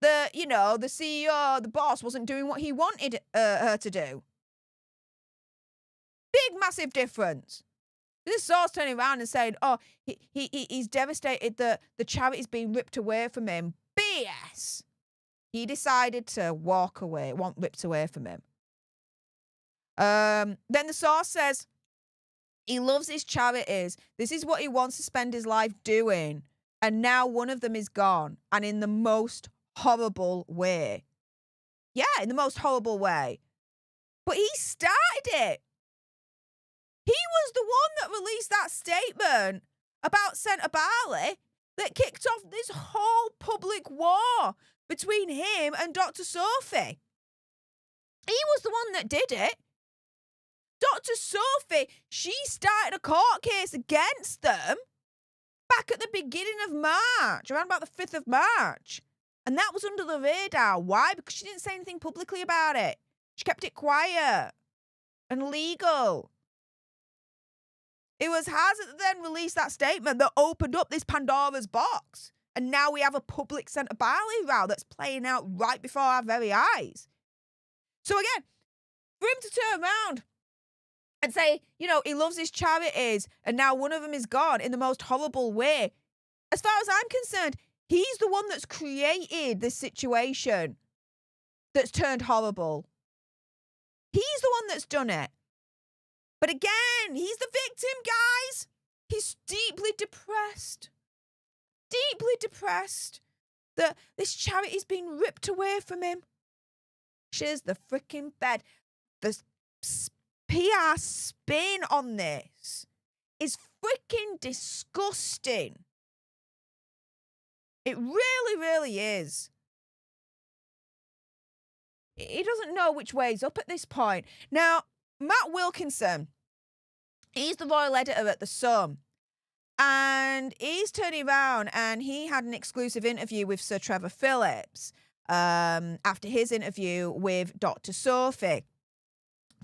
that, the CEO, the boss, wasn't doing what he wanted her to do. Big, massive difference. This source turning around and saying, oh, he's devastated that the charity's being ripped away from him. BS. He decided to walk away. It wasn't ripped away from him. Then the source says, he loves his charities. This is what he wants to spend his life doing. And now one of them is gone. And in the most horrible way. Yeah, in the most horrible way. But he started it. He was the one that released that statement about Sentebale that kicked off this whole public war between him and Dr. Sophie. He was the one that did it. Dr. Sophie, she started a court case against them back at the beginning of March, around about the 5th of March. And that was under the radar. Why? Because she didn't say anything publicly about it. She kept it quiet and legal. It was Hazard that then released that statement that opened up this Pandora's box. And now we have a public Sentebale row that's playing out right before our very eyes. So again, for him to turn around and say, he loves his charities and now one of them is gone in the most horrible way. As far as I'm concerned, he's the one that's created this situation that's turned horrible. He's the one that's done it. But again, he's the victim, guys. He's deeply depressed. Deeply depressed that this charity's been ripped away from him. She's the freaking bed. The PR spin on this is freaking disgusting. It really, really is. He doesn't know which way's up at this point. Now, Matt Wilkinson, he's the royal editor at The Sun. And he's turning around and he had an exclusive interview with Sir Trevor Phillips after his interview with Dr. Sophie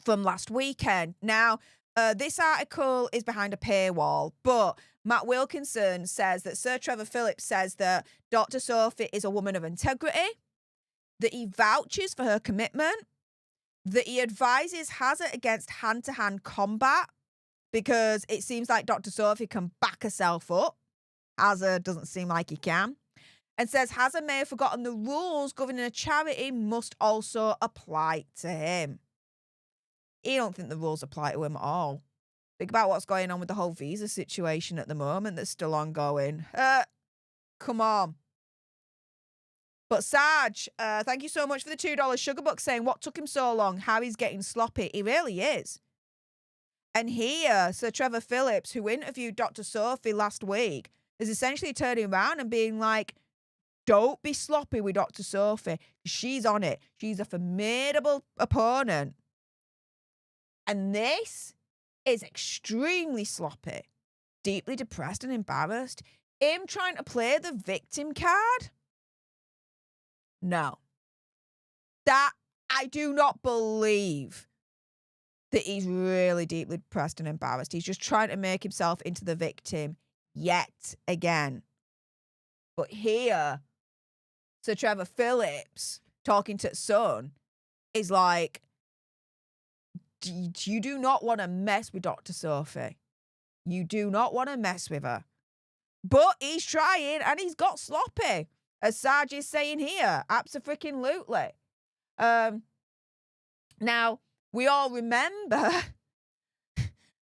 from last weekend. Now, this article is behind a paywall, but Matt Wilkinson says that Sir Trevor Phillips says that Dr. Sophie is a woman of integrity, that he vouches for her commitment, that he advises Hazard against hand-to-hand combat, because it seems like Dr. Sophie can back herself up. Hazard doesn't seem like he can. And says Hazard may have forgotten the rules governing a charity must also apply to him. He don't think the rules apply to him at all. Think about what's going on with the whole visa situation at the moment that's still ongoing. Come on. But Sarge, thank you so much for the $2 sugar buck saying what took him so long, how he's getting sloppy. He really is. And here, Sir Trevor Phillips, who interviewed Dr. Sophie last week, is essentially turning around and being like, don't be sloppy with Dr. Sophie. She's on it. She's a formidable opponent. And this is extremely sloppy, deeply depressed and embarrassed. Him trying to play the victim card? No. That I do not believe that he's really deeply depressed and embarrassed. He's just trying to make himself into the victim yet again. But here, Sir Trevor Phillips, talking to Sun, is like, you do not want to mess with Dr. Sophie. You do not want to mess with her. But he's trying and he's got sloppy, as Sarge is saying here. Abso-freaking-lutely. Now, we all remember,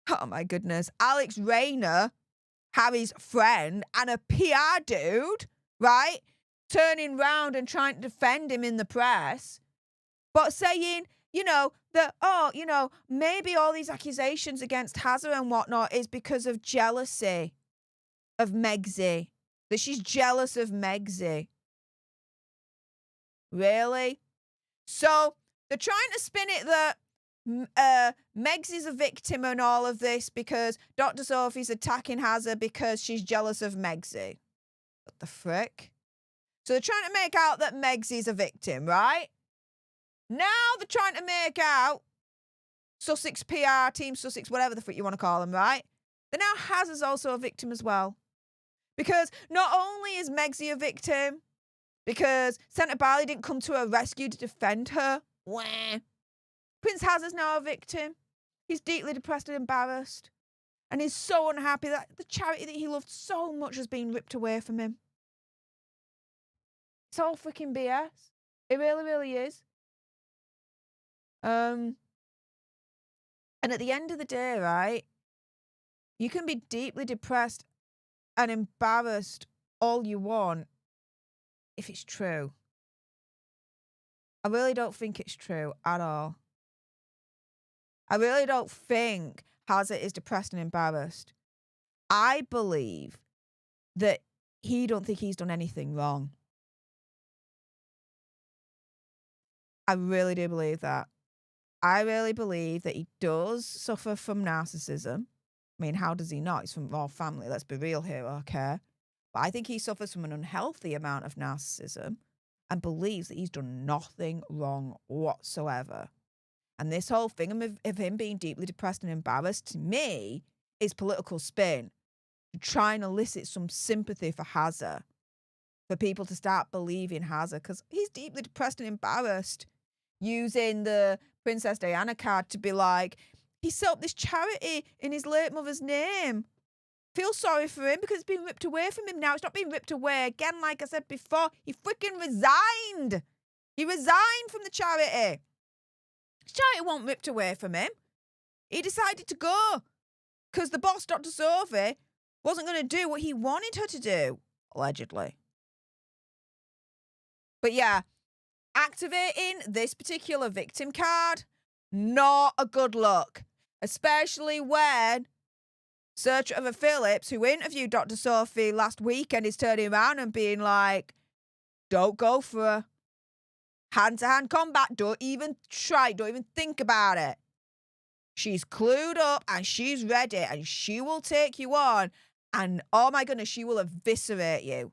oh my goodness, Alex Rayner, Harry's friend, and a PR dude, right, turning round and trying to defend him in the press, but saying, that, maybe all these accusations against Hazard and whatnot is because of jealousy of Megxie, that she's jealous of Megxie. Really? So they're trying to spin it that Megxie's a victim in all of this because Dr. Sophie's attacking Hazard because she's jealous of Megxie. What the frick? So they're trying to make out that Megxie's a victim, right? Now they're trying to make out Sussex PR, Team Sussex, whatever the frick you want to call them, right? Then now Hazard's also a victim as well. Because not only is Megxie a victim, because Sentebale didn't come to her rescue to defend her. Wah. Prince Hazard's now a victim. He's deeply depressed and embarrassed. And he's so unhappy that the charity that he loved so much has been ripped away from him. It's all freaking BS. It really, really is. And at the end of the day, right, you can be deeply depressed and embarrassed all you want if it's true. I really don't think it's true at all. I really don't think Hazard is depressed and embarrassed. I believe that he don't think he's done anything wrong. I really do believe that. I really believe that he does suffer from narcissism. I mean, how does he not? He's from royal family. Let's be real here, okay? But I think he suffers from an unhealthy amount of narcissism and believes that he's done nothing wrong whatsoever. And this whole thing of him being deeply depressed and embarrassed, to me, is political spin. To try and elicit some sympathy for Hazard. For people to start believing Hazard. Because he's deeply depressed and embarrassed. Using the Princess Diana card to be like, he set up this charity in his late mother's name. feel sorry for him because it's been ripped away from him now. It's not being ripped away again. Like I said before, he freaking resigned. He resigned from the charity. The charity wasn't ripped away from him. He decided to go because the boss, Dr. Sophie, wasn't going to do what he wanted her to do, allegedly. But yeah, activating this particular victim card, not a good look, especially when Sir Trevor Phillips, who interviewed Dr. Sophie last weekend, is turning around and being like, don't go for her. Hand-to-hand combat, don't even try, don't even think about it. She's clued up and she's ready and she will take you on and, oh my goodness, she will eviscerate you.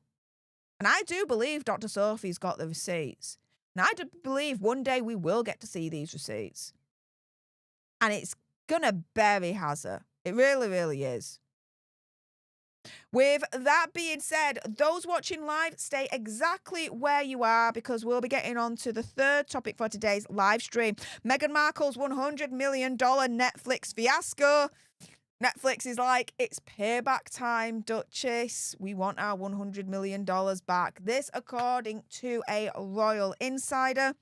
And I do believe Dr. Sophie's got the receipts. And I do believe one day we will get to see these receipts. And it's going to bury Hazard. It really, really is. With that being said, those watching live, stay exactly where you are because we'll be getting on to the third topic for today's live stream. Meghan Markle's $100 million Netflix fiasco. Netflix is like, it's payback time, Duchess. We want our $100 million back. This according to a royal insider.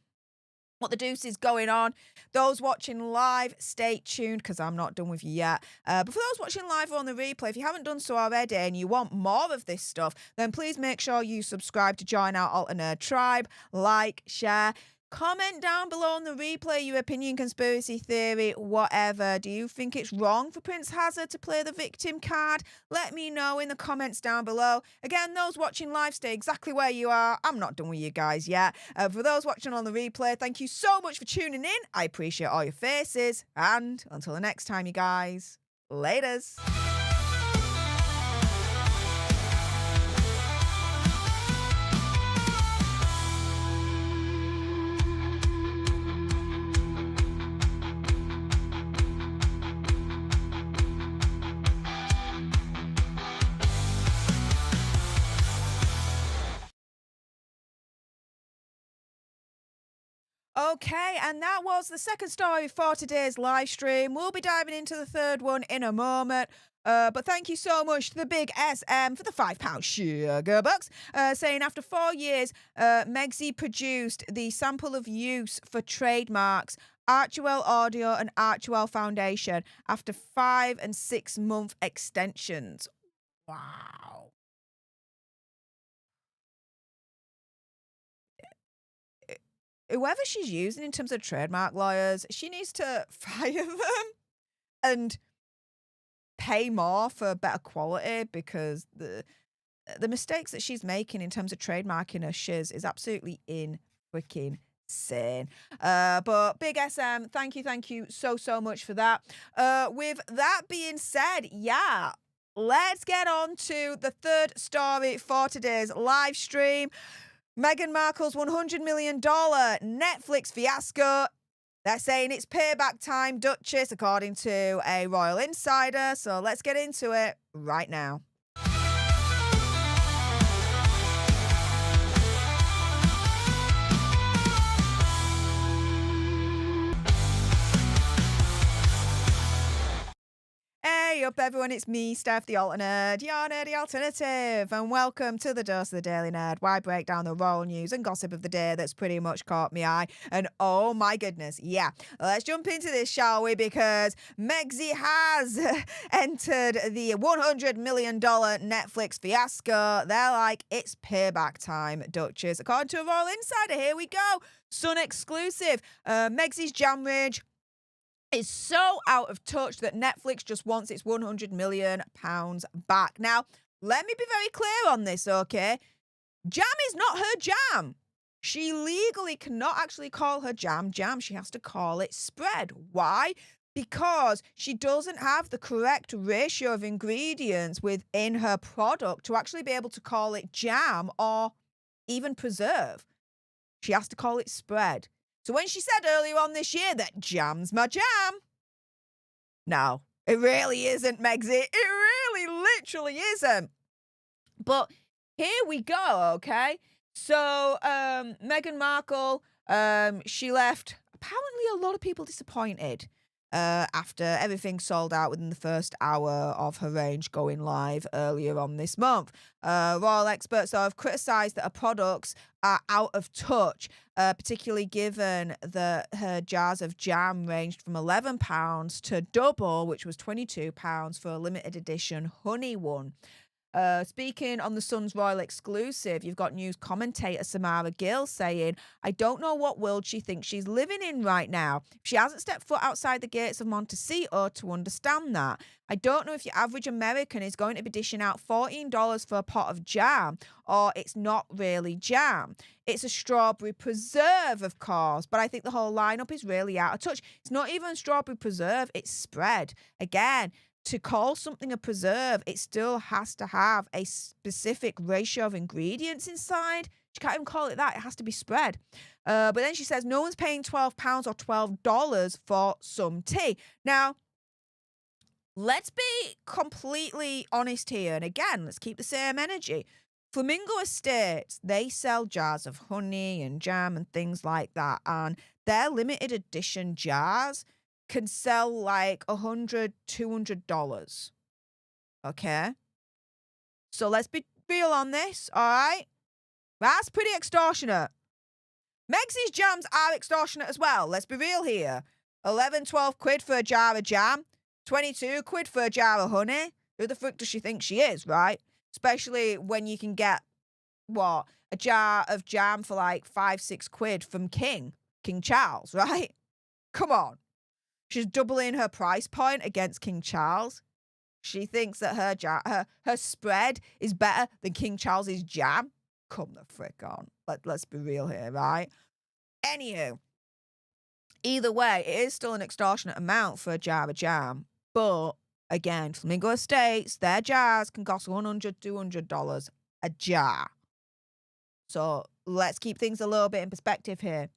What the deuce is going on? Those watching live, stay tuned because I'm not done with you yet. But for those watching live or on the replay, if you haven't done so already and you want more of this stuff, then please make sure you subscribe to join our Alternate Tribe, like, share, comment down below on the replay your opinion, conspiracy theory, whatever. Do you think it's wrong for Prince Hazard to play the victim card? Let me know in the comments down below. Again, those watching live, stay exactly where you are. I'm not done with you guys yet. For those watching on the replay, thank you so much for tuning in. I appreciate all your faces. And until the next time, you guys, laters. Okay, and that was the second story for today's live stream. We'll be diving into the third one in a moment. But thank you so much to the big SM for the £5 sugar bucks, saying after 4 years, Megsy produced the sample of use for trademarks, Archewell Audio and Archewell Foundation after 5 and 6 month extensions. Wow. Whoever she's using in terms of trademark lawyers, she needs to fire them and pay more for better quality because the mistakes that she's making in terms of trademarking her shiz is absolutely freaking insane. But big SM, thank you so much for that. With that being said, yeah, let's get on to the third story for today's live stream. Meghan Markle's $100 million Netflix fiasco. They're saying it's payback time, Duchess, according to a royal insider. So let's get into it right now. Hey up everyone, it's me, Stef the Alternate, your nerdy alternative, and welcome to the Dose of the Daily Nerd, where I break down the royal news and gossip of the day that's pretty much caught my eye. And oh my goodness, yeah, let's jump into this, shall we? Because Megsy has entered the $100 million Netflix fiasco. They're like, it's payback time, Duchess. According to a royal insider, here we go. Sun exclusive. Megsy's jam rage is so out of touch that Netflix just wants its £100 million back. Now, let me be very clear on this, okay? Jam is not her jam. She legally cannot actually call her jam. She has to call it spread. Why? Because she doesn't have the correct ratio of ingredients within her product to actually be able to call it jam or even preserve. She has to call it spread. So when she said earlier on this year that jam's my jam, no, it really isn't, Megsy. It really literally isn't. But here we go, okay? So Meghan Markle, she left apparently a lot of people disappointed after everything sold out within the first hour of her range going live earlier on this month. Royal experts have criticised that her products are out of touch, particularly given that her jars of jam ranged from £11 to double, which was £22 for a limited edition honey one. Speaking on the Sun's Royal exclusive, you've got news commentator Samara Gill saying, I don't know what world she thinks she's living in right now. She hasn't stepped foot outside the gates of Montecito to understand that. I don't know if your average American is going to be dishing out $14 for a pot of jam, or it's not really jam. It's a strawberry preserve, of course, but I think the whole lineup is really out of touch. It's not even strawberry preserve, it's spread. Again, to call something a preserve, it still has to have a specific ratio of ingredients inside. You can't even call it that. It has to be spread. But then she says no one's paying £12 or $12 for some tea. Now, let's be completely honest here. And again, let's keep the same energy. Flamingo Estates, they sell jars of honey and jam and things like that. And their limited edition jars can sell like $100, $200. Okay? So let's be real on this, all right? That's pretty extortionate. Megsy's jams are extortionate as well. Let's be real here. 11, 12 quid for a jar of jam. 22 quid for a jar of honey. Who the fuck does she think she is, right? Especially when you can get, a jar of jam for like 5, 6 quid from King Charles, right? Come on. She's doubling her price point against King Charles. She thinks that her spread is better than King Charles's jam. Come the frick on. Let's be real here, right? Anywho, either way, it is still an extortionate amount for a jar of jam. But again, Flamingo Estates, their jars can cost $100, $200 a jar. So let's keep things a little bit in perspective here.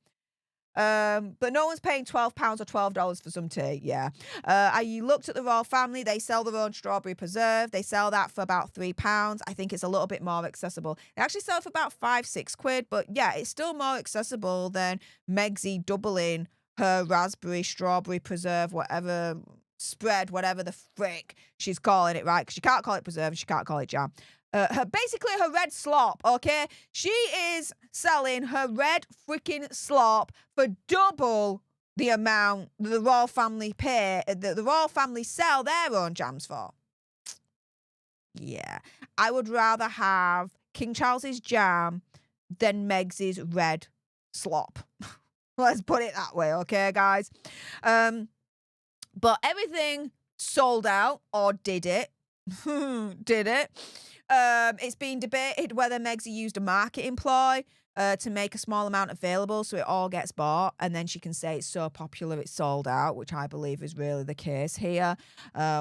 But no one's paying £12 or $12 for some tea. Yeah. You looked at the royal family. They sell their own strawberry preserve. They sell that for about £3. I think it's a little bit more accessible. They actually sell it for about 5, 6 quid. But yeah, it's still more accessible than Megsy doubling her raspberry, strawberry preserve, whatever spread, whatever the frick she's calling it, right? Because she can't call it preserve and she can't call it jam. Basically her red slop, okay? She is selling her red freaking slop for double the amount the royal family the royal family sell their own jams for. Yeah. I would rather have King Charles's jam than Megsy's red slop. Let's put it that way, okay, guys? But everything sold out, or did it? Did it? It's been debated whether Megsy used a marketing ploy to make a small amount available so it all gets bought, and then she can say it's so popular it's sold out, which I believe is really the case here.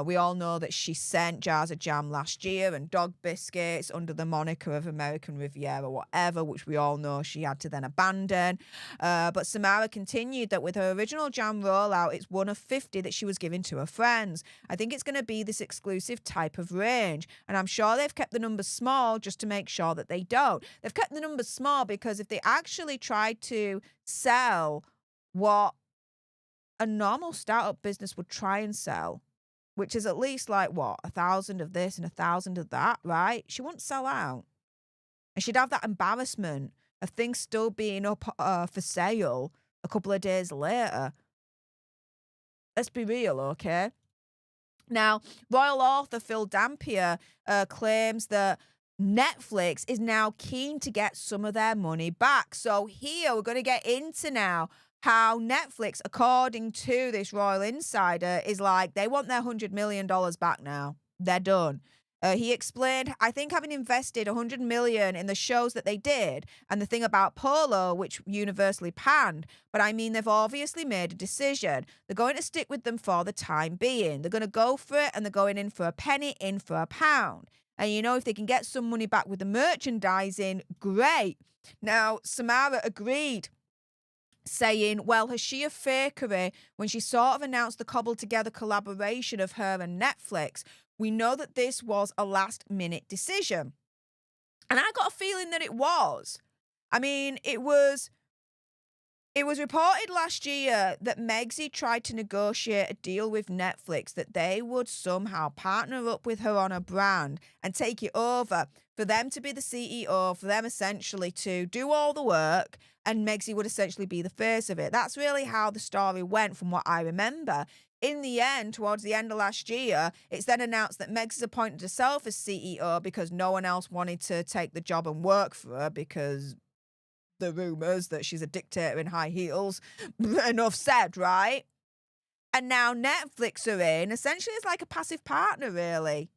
We all know that she sent jars of jam last year and dog biscuits under the moniker of American Riviera, whatever, which we all know she had to then abandon. But Samara continued that with her original jam rollout, it's one of 50 that she was giving to her friends. I think it's going to be this exclusive type of range, and I'm sure they've kept the numbers small just to make sure that they don't. They've kept the numbers small because if they actually tried to sell what a normal startup business would try and sell, which is at least like 1,000 of this and 1,000 of that, right? She wouldn't sell out. And she'd have that embarrassment of things still being up for sale a couple of days later. Let's be real, okay? Now, royal author Phil Dampier claims that Netflix is now keen to get some of their money back. So here we're going to get into now how Netflix, according to this royal insider, is like they want their $100 million back now. They're done. He explained, I think having invested $100 million in the shows that they did and the thing about Polo, which universally panned, but I mean, they've obviously made a decision. They're going to stick with them for the time being. They're going to go for it, and they're going in for a penny, in for a pound. And, you know, if they can get some money back with the merchandising, great. Now, Samara agreed, saying, well, her sheer fakery when she sort of announced the cobbled together collaboration of her and Netflix, we know that this was a last minute decision. And I got a feeling that it was. I mean, it was It was reported last year that Megxie tried to negotiate a deal with Netflix that they would somehow partner up with her on a brand and take it over, for them to be the CEO, for them essentially to do all the work, and Megxie would essentially be the face of it. That's really how the story went from what I remember. In the end, towards the end of last year, it's then announced that Megxie's appointed herself as CEO because no one else wanted to take the job and work for her because the rumours that she's a dictator in high heels. Enough said, right? And now Netflix are in. Essentially, it's like a passive partner, really.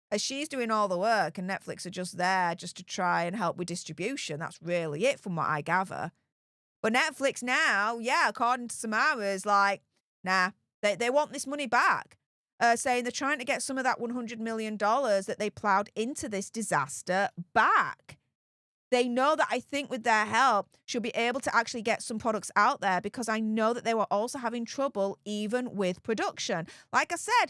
As she's doing all the work and Netflix are just there just to try and help with distribution. That's really it from what I gather. But Netflix now, yeah, according to Samara, is like, nah, they want this money back. Saying they're trying to get some of that $100 million that they ploughed into this disaster back. They know that I think with their help, she'll be able to actually get some products out there, because I know that they were also having trouble even with production. Like I said,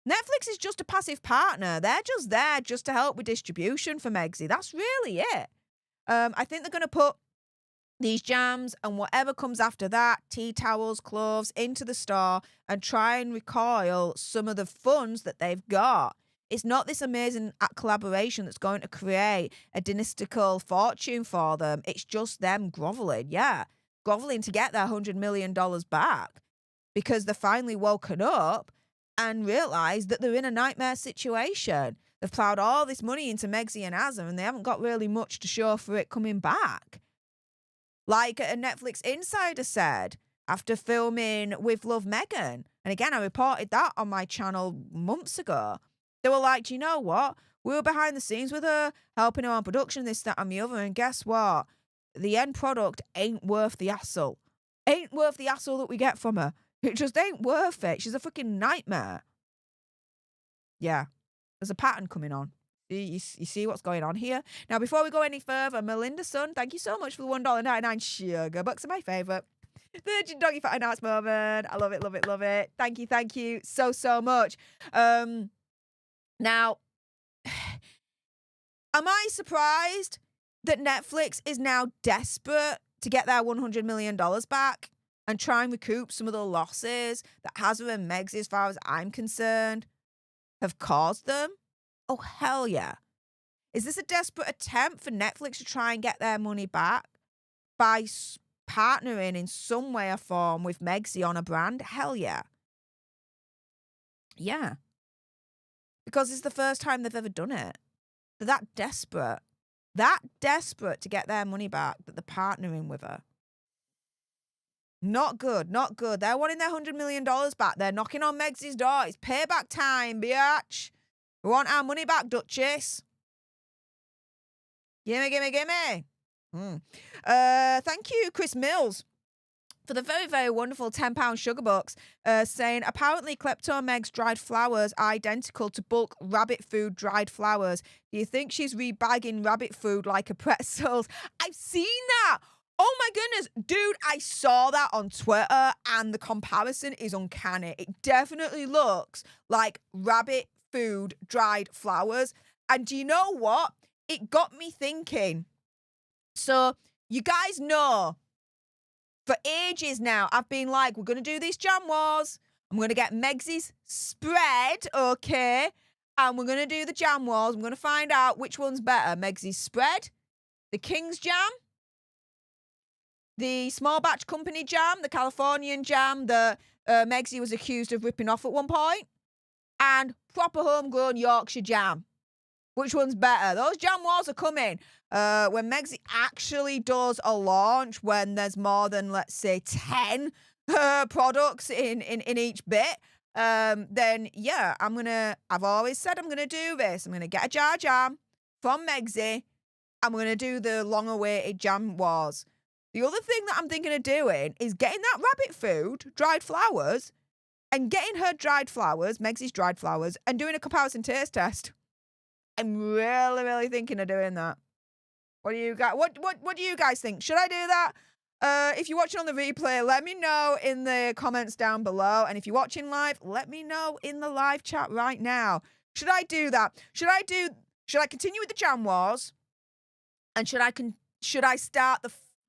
Netflix is just a passive partner. They're just there just to help with distribution for Megxie. That's really it. I think they're going to put these jams and whatever comes after that, tea towels, clothes, into the store and try and recoil some of the funds that they've got. It's not this amazing collaboration that's going to create a dynastical fortune for them. It's just them groveling to get their $100 million back, because they're finally woken up and realised that they're in a nightmare situation. They've ploughed all this money into Megxie and Azza, and they haven't got really much to show for it coming back. Like a Netflix insider said after filming With Love Meghan, and again, I reported that on my channel months ago. They were like, do you know what? We were behind the scenes with her, helping her on production, this, that, and the other. And guess what? The end product ain't worth the hassle. Ain't worth the hassle that we get from her. It just ain't worth it. She's a fucking nightmare. Yeah, there's a pattern coming on. You see what's going on here? Now, before we go any further, Melinda Sun, thank you so much for the $1.99 sugar bucks. Are my favourite. Virgin Doggy Fat Announce moment. I love it, love it, love it. Thank you so much. Now, am I surprised that Netflix is now desperate to get their $100 million back and try and recoup some of the losses that Hazza and Megxie, as far as I'm concerned, have caused them? Oh, hell yeah. Is this a desperate attempt for Netflix to try and get their money back by partnering in some way or form with Megxie on a brand? Hell yeah. Yeah. Because it's the first time they've ever done it. They're that desperate to get their money back that they're partnering with her. Not good, not good. They're wanting their $100 million back. They're knocking on Megxie's door. It's payback time, biatch. We want our money back, Duchess. Gimme. Thank you, Chris Mills, for the very, very wonderful £10 sugar bucks, saying, apparently Klepto Meg's dried flowers are identical to bulk rabbit food dried flowers. Do you think she's rebagging rabbit food like a pretzels? I've seen that. Oh my goodness, dude, I saw that on Twitter and the comparison is uncanny. It definitely looks like rabbit food dried flowers. And do you know what? It got me thinking. So you guys know, for ages now, I've been like, we're going to do these jam wars. I'm going to get Megxie's spread, okay? And we're going to do the jam wars. I'm going to find out which one's better. Megxie's spread, the King's jam, the small batch company jam, the Californian jam that Megxie was accused of ripping off at one point, and proper homegrown Yorkshire jam. Which one's better? Those jam wars are coming. When Megxie actually does a launch, when there's more than, let's say, 10 products in each bit, then yeah, I've always said I'm gonna do this. I'm gonna get a jar jam from Megxie. I'm gonna do the long-awaited jam wars. The other thing that I'm thinking of doing is getting that rabbit food, dried flowers, and getting her dried flowers, Megxie's dried flowers, and doing a comparison taste test. I'm really, really thinking of doing that. What do you guys? What do you guys think? Should I do that? If you're watching on the replay, let me know in the comments down below. And if you're watching live, let me know in the live chat right now. Should I do that? Should I continue with the jam wars? And should I start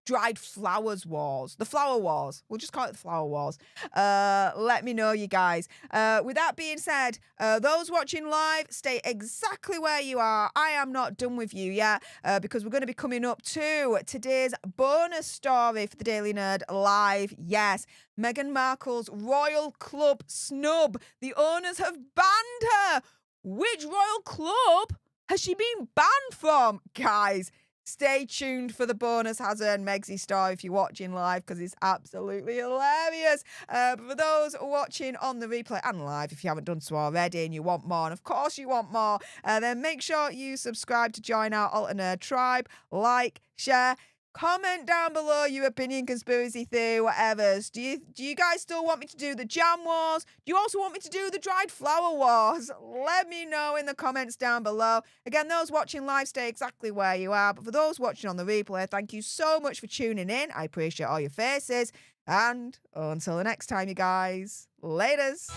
dried flowers wars. The flower wars. We'll just call it the flower wars. Let me know, you guys. With that being said, those watching live, stay exactly where you are. I am not done with you yet, because we're going to be coming up to today's bonus story for the Daily Nerd Live. Yes, Meghan Markle's Royal Club snub. The owners have banned her. Which royal club has she been banned from? Guys, stay tuned for the bonus Hazard and Megsy story if you're watching live, because it's absolutely hilarious. But for those watching on the replay and live, if you haven't done so already and you want more, and of course you want more, then make sure you subscribe to join our alternate tribe. Like, share, comment down below your opinion, conspiracy theory, whatever. Do you guys still want me to do the jam wars? Do you also want me to do the dried flower wars? Let me know in the comments down below. Again, those watching live, stay exactly where you are. But for those watching on the replay, thank you so much for tuning in. I appreciate all your faces. And until the next time, you guys, laters.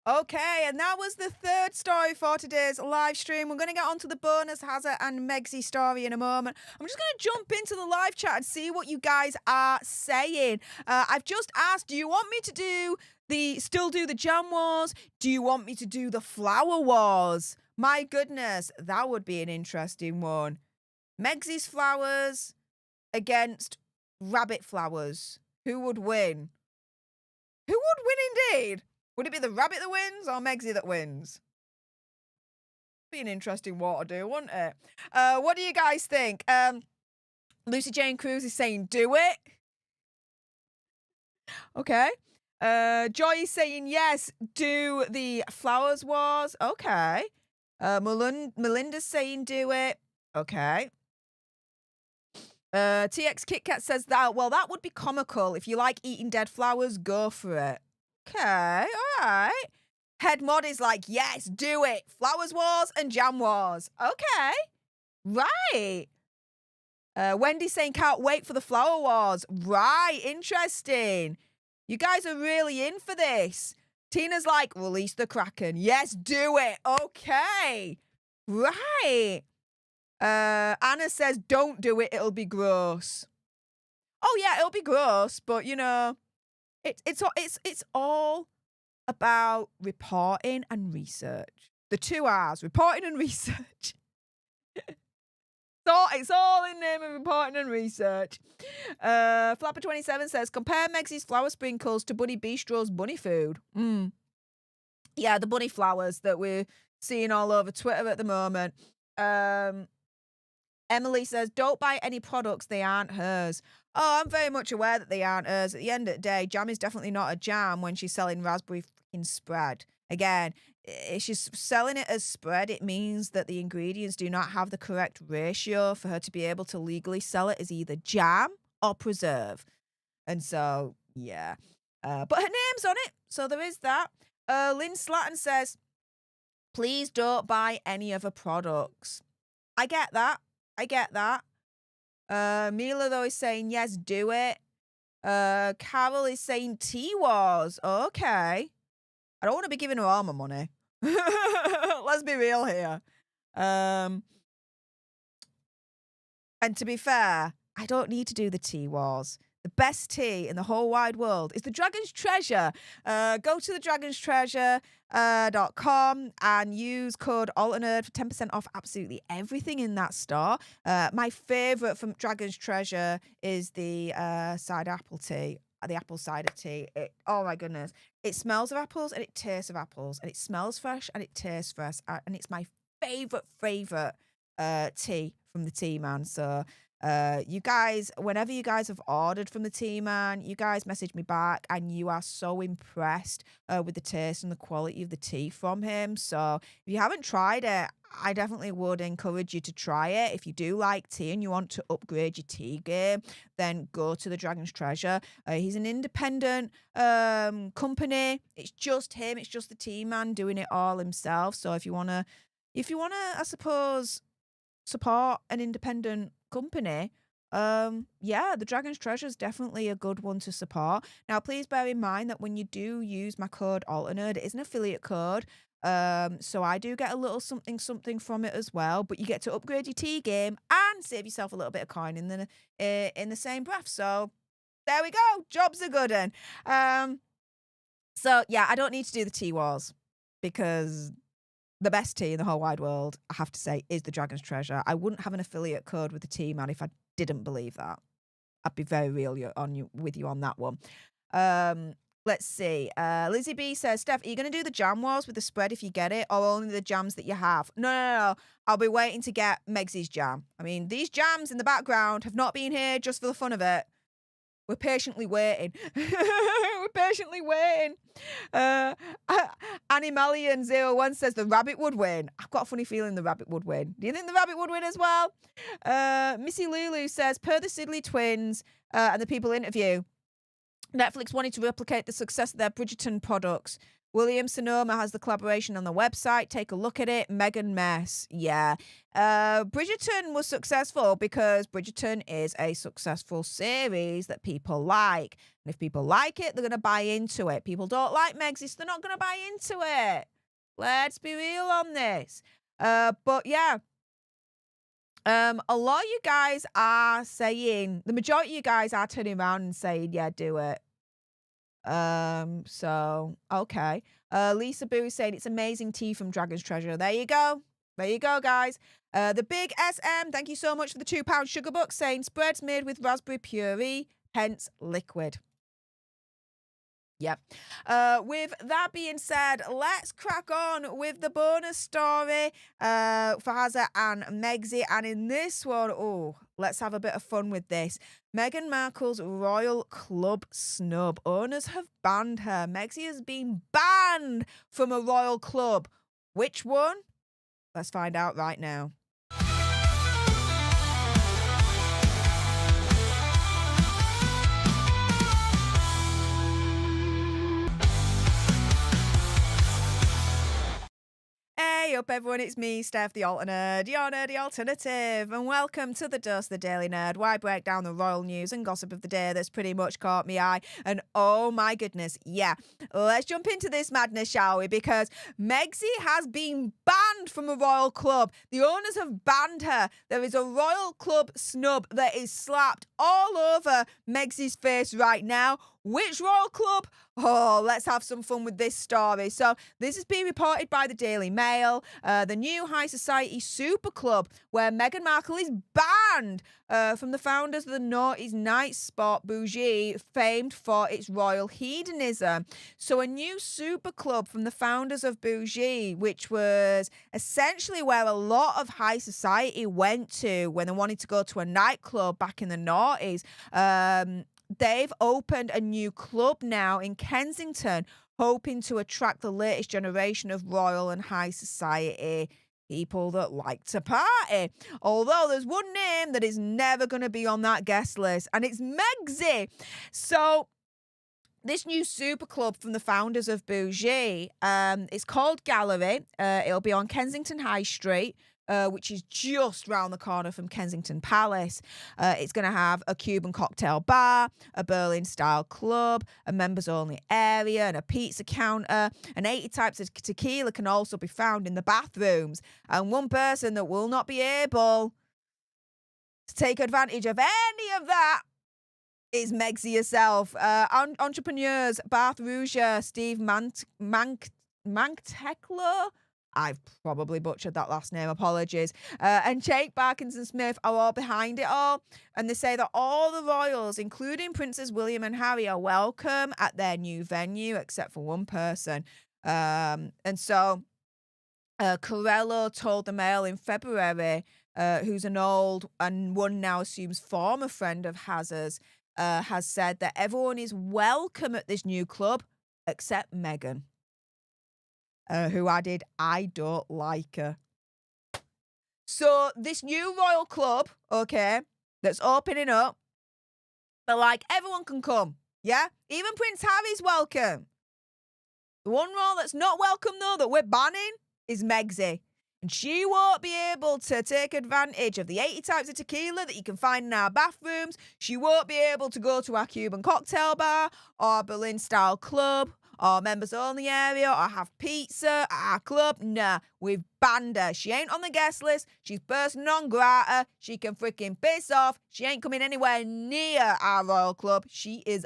Okay, and that was the third story for today's live stream. We're going to get on to the bonus Hazard and Megsy story in a moment. I'm just going to jump into the live chat and see what you guys are saying. I've just asked, do you want me to still do the jam wars? Do you want me to do the flower wars? My goodness, that would be an interesting one. Megsy's flowers against rabbit flowers. Who would win? Who would win indeed? Would it be the rabbit that wins or Megsy that wins? Be an interesting war to do, wouldn't it? What do you guys think? Lucy Jane Cruz is saying, do it. Okay. Joy is saying, yes, do the flowers wars. Okay. Melinda's saying, do it. Okay. TX KitKat says that, well, that would be comical. If you like eating dead flowers, go for it. Okay, all right. Head Mod is like, yes, do it. Flowers wars and jam wars. Okay, right. Wendy's saying, can't wait for the flower wars. Right, interesting. You guys are really in for this. Tina's like, release the Kraken. Yes, do it. Okay, right. Anna says, don't do it. It'll be gross. Oh, yeah, it'll be gross, but, you know, it's all about reporting and research. The 2 R's, reporting and research. So it's all in name of reporting and research. Flapper27 says, compare Megsy's flower sprinkles to Bunny Bistro's bunny food. Yeah, the bunny flowers that we're seeing all over Twitter at the moment. Emily says, don't buy any products, they aren't hers. Oh, I'm very much aware that they aren't hers. At the end of the day, jam is definitely not a jam when she's selling raspberry freaking spread. Again, if she's selling it as spread, it means that the ingredients do not have the correct ratio for her to be able to legally sell it as either jam or preserve. And so, yeah. But her name's on it, so there is that. Lynn Slatton says, please don't buy any of her products. I get that. Mila, though, is saying, yes, do it. Carol is saying T-Wars. Okay. I don't want to be giving her all my money. Let's be real here. And to be fair, I don't need to do the T-Wars. The best tea in the whole wide world is the Dragon's Treasure. Go to the dragonstreasure.com and use code ALTERNERD for 10% off absolutely everything in that store. My favourite from Dragon's Treasure is the cider apple tea, the apple cider tea. Oh my goodness. It smells of apples and it tastes of apples, and it smells fresh and it tastes fresh, and it's my favourite tea from the Tea Man. So you guys, whenever you guys have ordered from the Tea Man, you guys message me back and you are so impressed with the taste and the quality of the tea from him. So if you haven't tried it, I definitely would encourage you to try it. If you do like tea and you want to upgrade your tea game, then go to the Dragon's Treasure. He's an independent company. It's just him. It's just the tea man doing it all himself. So if you wanna, I suppose, support an independent company, yeah, the Dragon's Treasure is definitely a good one to support. Now, please bear in mind that when you do use my code alternate, it is an affiliate code. So I do get a little something from it as well, but you get to upgrade your tea game and save yourself a little bit of coin in the same breath. So there we go. Job's a good one. So yeah, I don't need to do the tea wars because the best tea in the whole wide world, I have to say, is the Dragon's Treasure. I wouldn't have an affiliate code with the tea man if I didn't believe that. I'd be very real with you on that one. Let's see. Lizzie B says, Steph, are you going to do the jam wars with the spread if you get it, or only the jams that you have? No. I'll be waiting to get Megsy's jam. I mean, these jams in the background have not been here just for the fun of it. We're patiently waiting. We're patiently waiting. Animalian01 says the rabbit would win. I've got a funny feeling the rabbit would win. Do you think the rabbit would win as well? Missy Lulu says, per the Sidley twins and the people interview, Netflix wanted to replicate the success of their Bridgerton products. William Sonoma has the collaboration on the website. Take a look at it. Meghan Mess. Yeah. Bridgerton was successful because Bridgerton is a successful series that people like. And if people like it, they're going to buy into it. People don't like Megsy, so they're not going to buy into it. Let's be real on this. But yeah. A lot of you guys are saying, the majority of you guys are turning around and saying, yeah, do it. So okay. Lisa Boo is saying it's amazing tea from Dragon's Treasure. There you go. There you go, guys. The Big SM, thank you so much for the £2 sugar bucks, saying spreads made with raspberry puree, hence liquid. Yep. With that being said, let's crack on with the bonus story for Hazza and Megsy. And in this one, let's have a bit of fun with this. Meghan Markle's Royal Club snub. Owners have banned her. Megsy has been banned from a Royal Club. Which one? Let's find out right now. Hey up everyone, it's me, Steph the Alternate, your nerdy alternative, and welcome to the Dose, the Daily Nerd, where I break down the royal news and gossip of the day that's pretty much caught me eye. And oh my goodness, yeah, let's jump into this madness, shall we? Because Megsy has been banned from a royal club. The owners have banned her. There is a royal club snub that is slapped all over Megsy's face right now. Which royal club? Oh, let's have some fun with this story. So this has been reported by the Daily Mail, the new high society super club where Meghan Markle is banned from the founders of the noughties night spot Bougie, famed for its royal hedonism. So a new super club from the founders of Bougie, which was essentially where a lot of high society went to when they wanted to go to a nightclub back in the noughties. They've opened a new club now in Kensington, hoping to attract the latest generation of royal and high society people that like to party. Although there's one name that is never going to be on that guest list, and it's Megsy. So this new super club from the founders of Bougie, it's called Gallery. It'll be on Kensington High Street, which is just round the corner from Kensington Palace. It's going to have a Cuban cocktail bar, a Berlin-style club, a members-only area, and a pizza counter. And 80 types of tequila can also be found in the bathrooms. And one person that will not be able to take advantage of any of that is Megsy herself. Entrepreneurs Bath Rouger, Steve Manktekler, I've probably butchered that last name, apologies, and Jake Parkinson Smith are all behind it all. And they say that all the royals, including Princes William and Harry, are welcome at their new venue, except for one person. And so Corello told the Mail in February, who's an old and one now assumes former friend of Hazza's, has said that everyone is welcome at this new club except Meghan. Who added, I don't like her. So this new royal club, okay, that's opening up, but like everyone can come, yeah? Even Prince Harry's welcome. The one role that's not welcome though, that we're banning, is Megxie. And she won't be able to take advantage of the 80 types of tequila that you can find in our bathrooms. She won't be able to go to our Cuban cocktail bar or Berlin-style club or members-only area or have pizza at our club. Nah, we've banned her. She ain't on the guest list. She's person non grata. She can freaking piss off. She ain't coming anywhere near our royal club. She is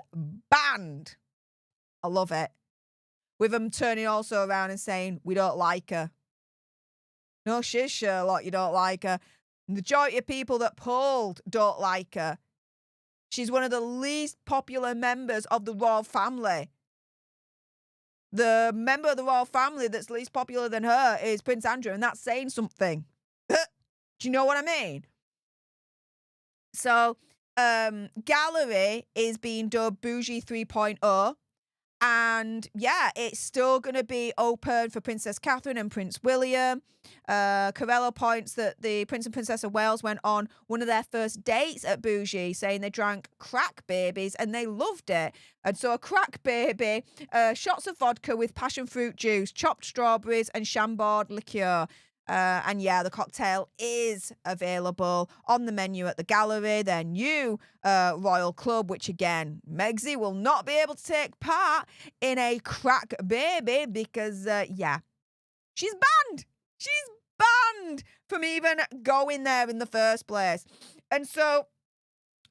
banned. I love it. With them turning also around and saying, we don't like her. No, she's Sherlock, you don't like her. The majority of people that polled don't like her. She's one of the least popular members of the royal family. The member of the royal family that's least popular than her is Prince Andrew, and that's saying something. Do you know what I mean? So, Gallery is being dubbed Bougie 3.0. And yeah, it's still going to be open for Princess Catherine and Prince William. Corello points that the Prince and Princess of Wales went on one of their first dates at Bougie, saying they drank crack babies and they loved it. And so a crack baby, shots of vodka with passion fruit juice, chopped strawberries and Chambord liqueur. And yeah, the cocktail is available on the menu at the Gallery, their new Royal Club, which again, Megxie will not be able to take part in a crack baby because, yeah, she's banned. She's banned from even going there in the first place. And so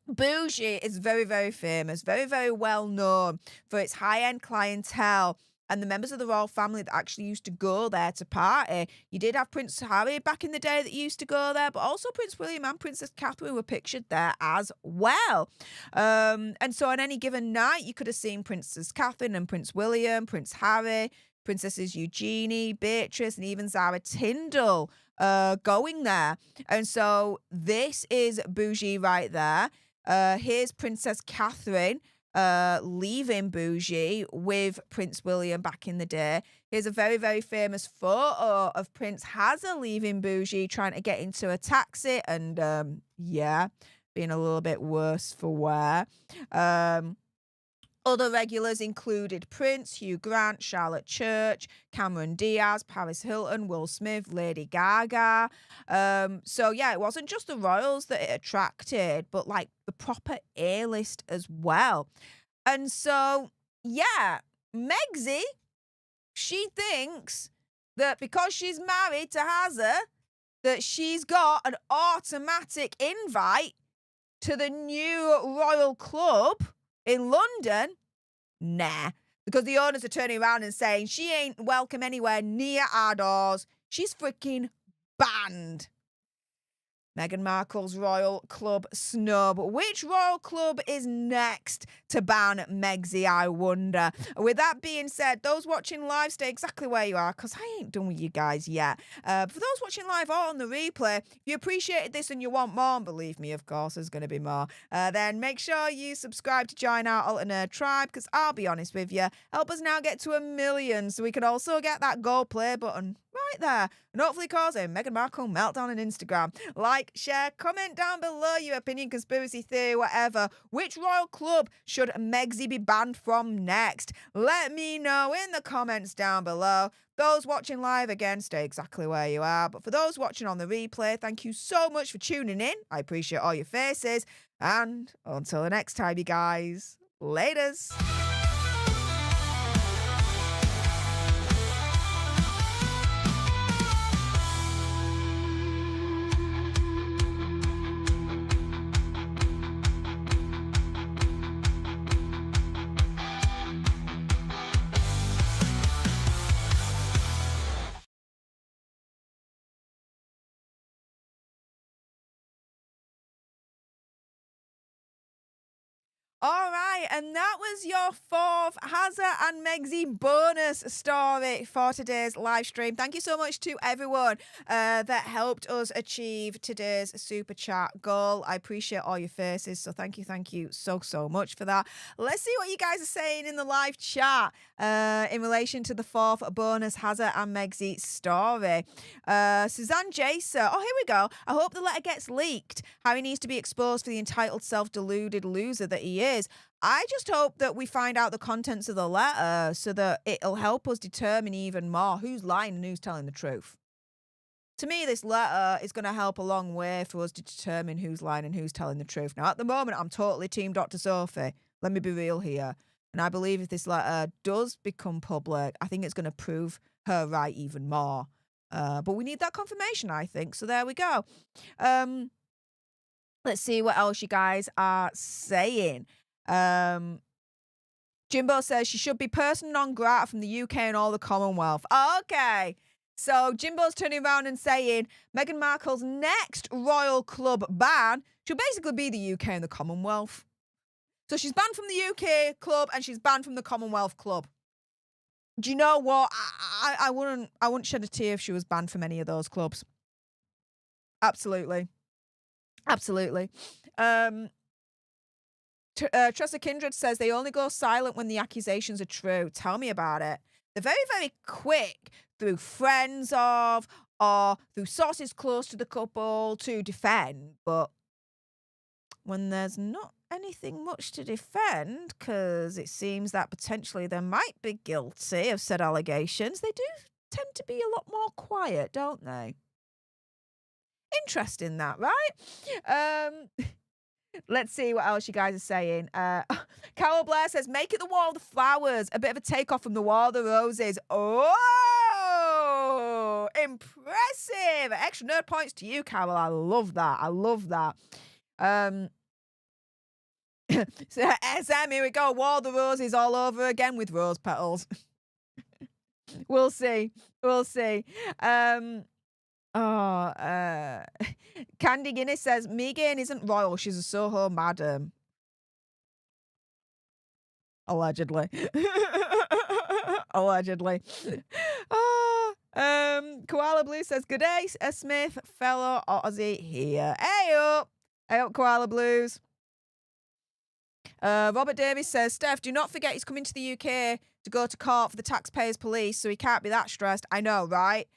Bougie is very, very famous, very, very well known for its high-end clientele and the members of the royal family that actually used to go there to party. You did have Prince Harry back in the day that used to go there, but also Prince William and Princess Catherine were pictured there as well. And so on any given night, you could have seen Princess Catherine and Prince William, Prince Harry, Princesses Eugenie, Beatrice, and even Zara Tindall going there. And so this is Bougie right there. Here's Princess Catherine leaving Bougie with Prince William back in the day. Here's a very, very famous photo of Prince Hazza leaving Bougie, trying to get into a taxi and, yeah, being a little bit worse for wear. Other regulars included Prince, Hugh Grant, Charlotte Church, Cameron Diaz, Paris Hilton, Will Smith, Lady Gaga. So yeah, it wasn't just the royals that it attracted, but like the proper A-list as well. And so, yeah, Megxie, she thinks that because she's married to Hazza, that she's got an automatic invite to the new royal club in London. Nah, because the owners are turning around and saying she ain't welcome anywhere near our doors. She's freaking banned. Meghan Markle's royal club snub. Which royal club is next to ban Megxie, I wonder? With that being said, those watching live, stay exactly where you are, because I ain't done with you guys yet. For those watching live or on the replay, if you appreciated this and you want more, and believe me, of course, there's going to be more, then make sure you subscribe to join our alternate tribe, because I'll be honest with you, help us now get to 1 million so we can also get that gold play button right there, and hopefully cause a Meghan Markle meltdown on Instagram. Like, share, comment down below your opinion, conspiracy theory, whatever. Which royal club should Megxie be banned from next? Let me know in the comments down below. Those watching live, again, stay exactly where you are. But for those watching on the replay, thank you so much for tuning in. I appreciate all your faces. And until the next time, you guys, laters. All right. and that was your fourth Hazza and Megzy bonus story for today's live stream. Thank you so much to everyone that helped us achieve today's super chat goal. I appreciate all your faces, so thank you so much for that. Let's see what you guys are saying in the live chat in relation to the fourth bonus Hazza and Megzy story. Suzanne Jaser, oh, here we go. I hope the letter gets leaked. Harry needs to be exposed for the entitled, self-deluded loser that he is. I just hope that we find out the contents of the letter so that it'll help us determine even more who's lying and who's telling the truth. To me, this letter is going to help a long way for us to determine who's lying and who's telling the truth. Now, at the moment, I'm totally team Dr. Sophie. Let me be real here. And I believe if this letter does become public, I think it's going to prove her right even more. But we need that confirmation, I think. So there we go. Let's see what else you guys are saying. Jimbo says she should be person non grata from the UK and all the Commonwealth. Okay. So Jimbo's turning around and saying Meghan Markle's next royal club ban should basically be the UK and the Commonwealth. So she's banned from the UK club and she's banned from the Commonwealth club. Do you know what? I wouldn't shed a tear if she was banned from any of those clubs. Absolutely. Tressa Kindred says they only go silent when the accusations are true. Tell me about it. They're very, very quick through friends of or through sources close to the couple to defend. But when there's not anything much to defend, because it seems that potentially they might be guilty of said allegations, they do tend to be a lot more quiet, don't they? Interesting that, right? Let's see what else you guys are saying. Carol Blair says, make it the War of the Flowers. A bit of a takeoff from the War of the Roses. Oh, impressive. Extra nerd points to you, Carol. I love that. So, SM, here we go. War of the Roses all over again with rose petals. We'll see. Candy Guinness says Meghan isn't royal, she's a Soho madam. Allegedly. Koala Blue says good day, Smith, fellow Aussie here. Hey up Koala Blues. Robert Davis says, Steph, do not forget he's coming to the UK to go to court for the taxpayers police, so he can't be that stressed. I know, right?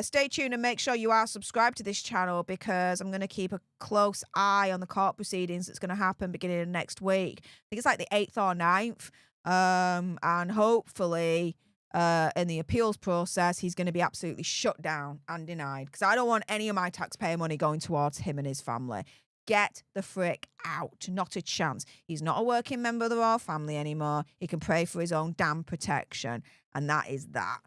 Stay tuned and make sure you are subscribed to this channel because I'm going to keep a close eye on the court proceedings that's going to happen beginning of next week. I think it's like the 8th or 9th. And hopefully in the appeals process, he's going to be absolutely shut down and denied because I don't want any of my taxpayer money going towards him and his family. Get the frick out. Not a chance. He's not a working member of the royal family anymore. He can pray for his own damn protection. And that is that.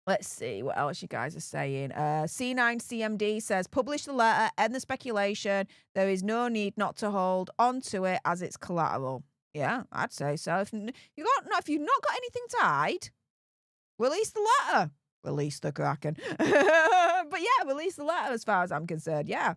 Let's see what else you guys are saying. C9CMD says, publish the letter, end the speculation. There is no need not to hold on to it as it's collateral. Yeah, I'd say so. If you've not got anything to hide, release the letter. Release the Kraken. But yeah, release the letter as far as I'm concerned. Yeah.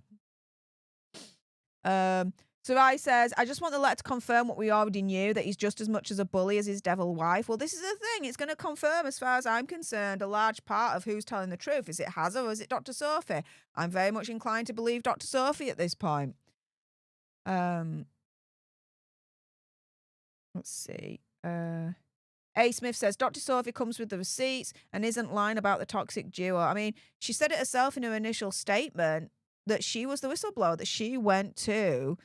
Sarai says, I just want the letter to confirm what we already knew, that he's just as much as a bully as his devil wife. Well, this is the thing. It's going to confirm, as far as I'm concerned, a large part of who's telling the truth. Is it Hazza or is it Dr. Sophie? I'm very much inclined to believe Dr. Sophie at this point. Let's see. A. Smith says, Dr. Sophie comes with the receipts and isn't lying about the toxic duo. I mean, she said it herself in her initial statement that she was the whistleblower, that she went to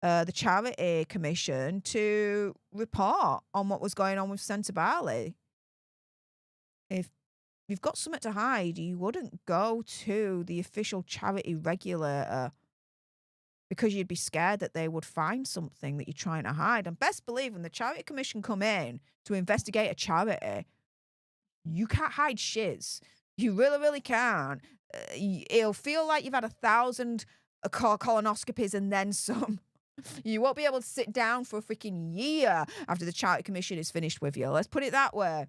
the charity commission to report on what was going on with Sentebale. If you've got something to hide, you wouldn't go to the official charity regulator because you'd be scared that they would find something that you're trying to hide. And best believe when the charity commission come in to investigate a charity, you can't hide shiz. You really, really can't. It'll feel like you've had 1,000 colonoscopies and then some. You won't be able to sit down for a freaking year after the charity commission is finished with you. Let's put it that way.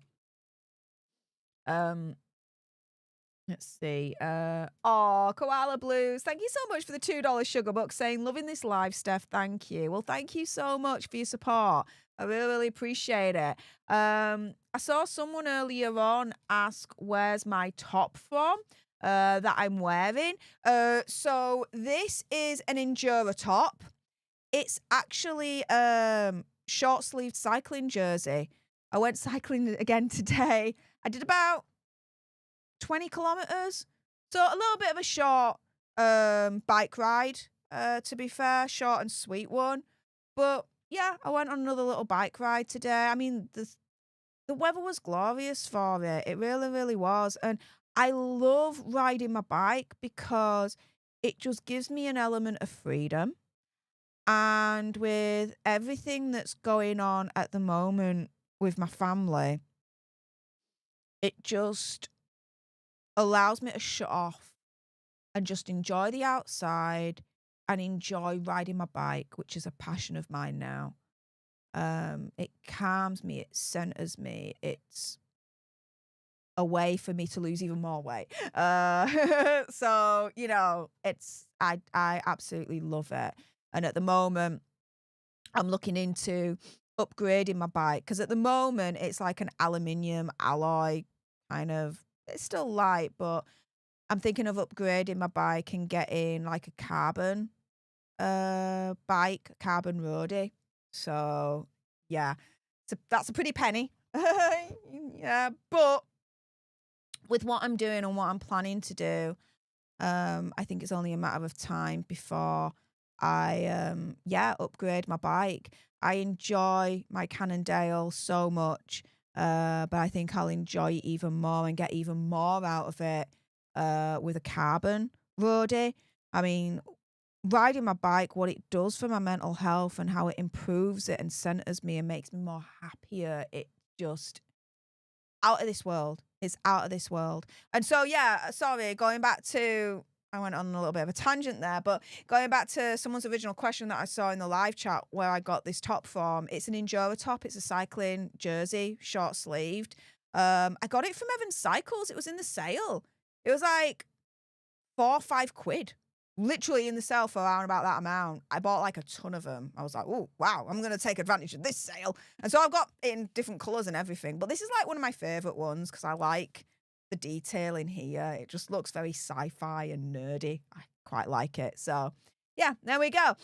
Let's see. Koala Blues. Thank you so much for the $2 sugar buck saying, loving this live, Steph. Thank you. Well, thank you so much for your support. I really, really appreciate it. I saw someone earlier on ask, where's my top from? That I'm wearing. So this is an Endura top. It's actually short-sleeved cycling jersey. I went cycling again today. I did about 20 kilometers. So a little bit of a short bike ride, to be fair, short and sweet one. But yeah, I went on another little bike ride today. I mean, the weather was glorious for it. It really, really was. And I love riding my bike because it just gives me an element of freedom. And with everything that's going on at the moment with my family, it just allows me to shut off and just enjoy the outside and enjoy riding my bike, which is a passion of mine now. It calms me, it centers me, it's a way for me to lose even more weight. So, you know, I absolutely love it. And at the moment, I'm looking into upgrading my bike because at the moment it's like an aluminium alloy kind of. It's still light, but I'm thinking of upgrading my bike and getting like a carbon bike, carbon roadie. So yeah, that's a pretty penny. Yeah, but with what I'm doing and what I'm planning to do, I think it's only a matter of time before I upgrade my bike. I enjoy my Cannondale so much, but I think I'll enjoy it even more and get even more out of it with a carbon roadie. I mean, riding my bike, what it does for my mental health and how it improves it and centers me and makes me more happier, it just out of this world. It's out of this world. And so, yeah, sorry, going back to, I went on a little bit of a tangent there, but going back to someone's original question that I saw in the live chat where I got this top from, it's an Enduro top. It's a cycling jersey, short sleeved. I got it from Evans Cycles. It was in the sale. It was like £4 or £5. Literally in the sale for around about that amount. I bought like a ton of them. I was like, oh, wow, I'm going to take advantage of this sale. And so I've got it in different colours and everything. But this is like one of my favourite ones because I like the detail in here. It just looks very sci-fi and nerdy. I quite like it. So, yeah, there we go.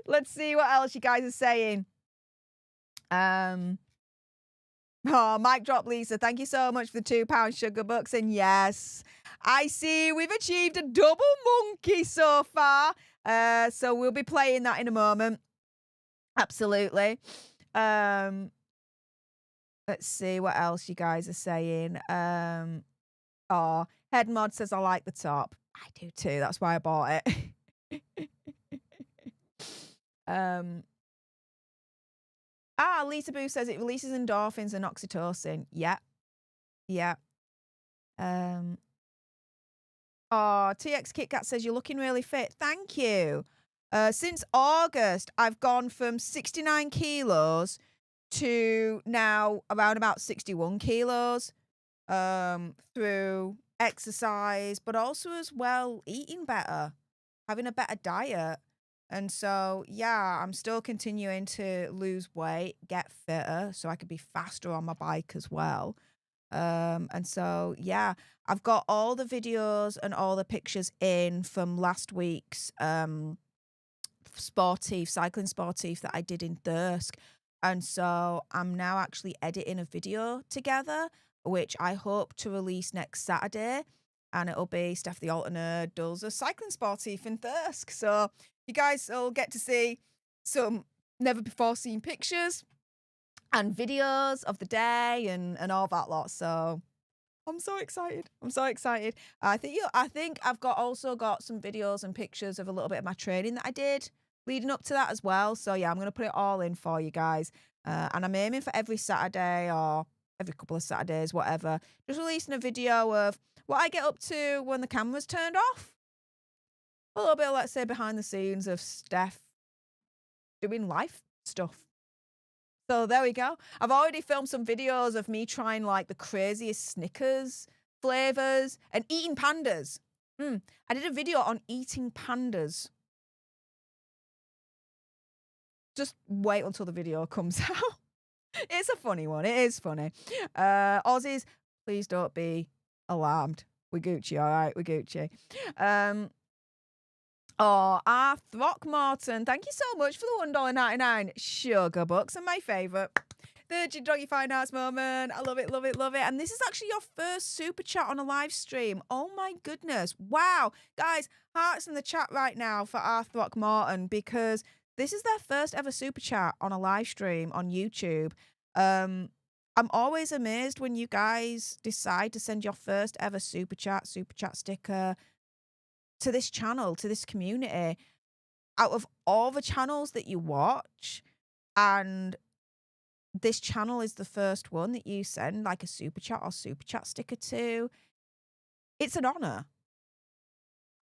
Let's see what else you guys are saying. Oh, mic drop, Lisa. Thank you so much for the £2 sugar bucks. And yes, I see we've achieved a double monkey so far. So we'll be playing that in a moment. Absolutely. Let's see what else you guys are saying. Headmod says I like the top. I do too. That's why I bought it. Lisa Boo says it releases endorphins and oxytocin. Yeah. Yeah. TX KitKat says you're looking really fit. Thank you. Since August, I've gone from 69 kilos to now around about 61 kilos through exercise, but also as well eating better, having a better diet. And so, yeah, I'm still continuing to lose weight, get fitter, so I could be faster on my bike as well. And so, yeah, I've got all the videos and all the pictures in from last week's cycling sportif that I did in Thirsk. And so I'm now actually editing a video together, which I hope to release next Saturday. And it'll be Steph the Alternate does a cycling sportif in Thirsk. So you guys will get to see some never before seen pictures and videos of the day and all that lot. So I'm so excited. I'm so excited. I think I've also got some videos and pictures of a little bit of my training that I did leading up to that as well. So yeah, I'm going to put it all in for you guys. And I'm aiming for every Saturday or every couple of Saturdays, whatever, just releasing a video of what I get up to when the camera's turned off. A little bit, let's say, behind the scenes of Steph doing life stuff. So there we go. I've already filmed some videos of me trying like the craziest Snickers flavours, and eating pandas. I did a video on eating pandas. Just wait until the video comes out. It's a funny one. It is funny. Aussies, please don't be alarmed. We're Gucci, all right? We're Gucci. R. Throckmorton, thank you so much for the $1.99 sugar bucks and my favourite. The Doggy Fine Arts moment. I love it, love it, love it. And this is actually your first super chat on a live stream. Oh my goodness. Wow. Guys, hearts in the chat right now for R. Throckmorton because this is their first ever super chat on a live stream on YouTube. I'm always amazed when you guys decide to send your first ever super chat sticker to this channel, to this community. Out of all the channels that you watch, and this channel is the first one that you send like a super chat or super chat sticker to, it's an honor.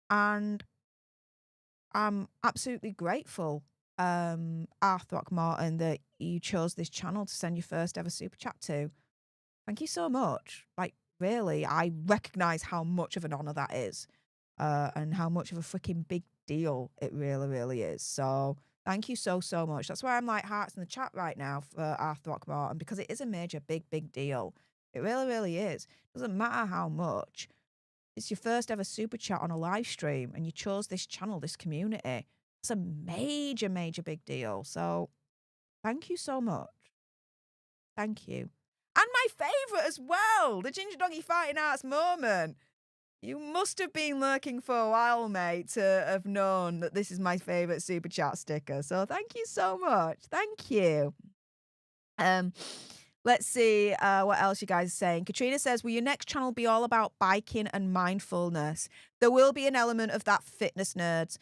And I'm absolutely grateful, R. Throckmorton, that you chose this channel to send your first ever super chat to. Thank you so much. Like, really, I recognize how much of an honor that is, and how much of a freaking big deal it really, really is. So thank you so, so much. That's why I'm like hearts in the chat right now for R. Throckmorton, because it is a major, big deal. It really, really is. Doesn't matter how much. It's your first ever super chat on a live stream, and you chose this channel, this community. It's a major, big deal. So thank you so much. Thank you. And my favourite as well, the Ginger Doggy Fighting Arts moment. You must have been lurking for a while, mate, to have known that this is my favourite super chat sticker. So thank you so much. Thank you. Let's see what else you guys are saying. Katrina says, will your next channel be all about biking and mindfulness? There will be an element of that, Fitness Nerds.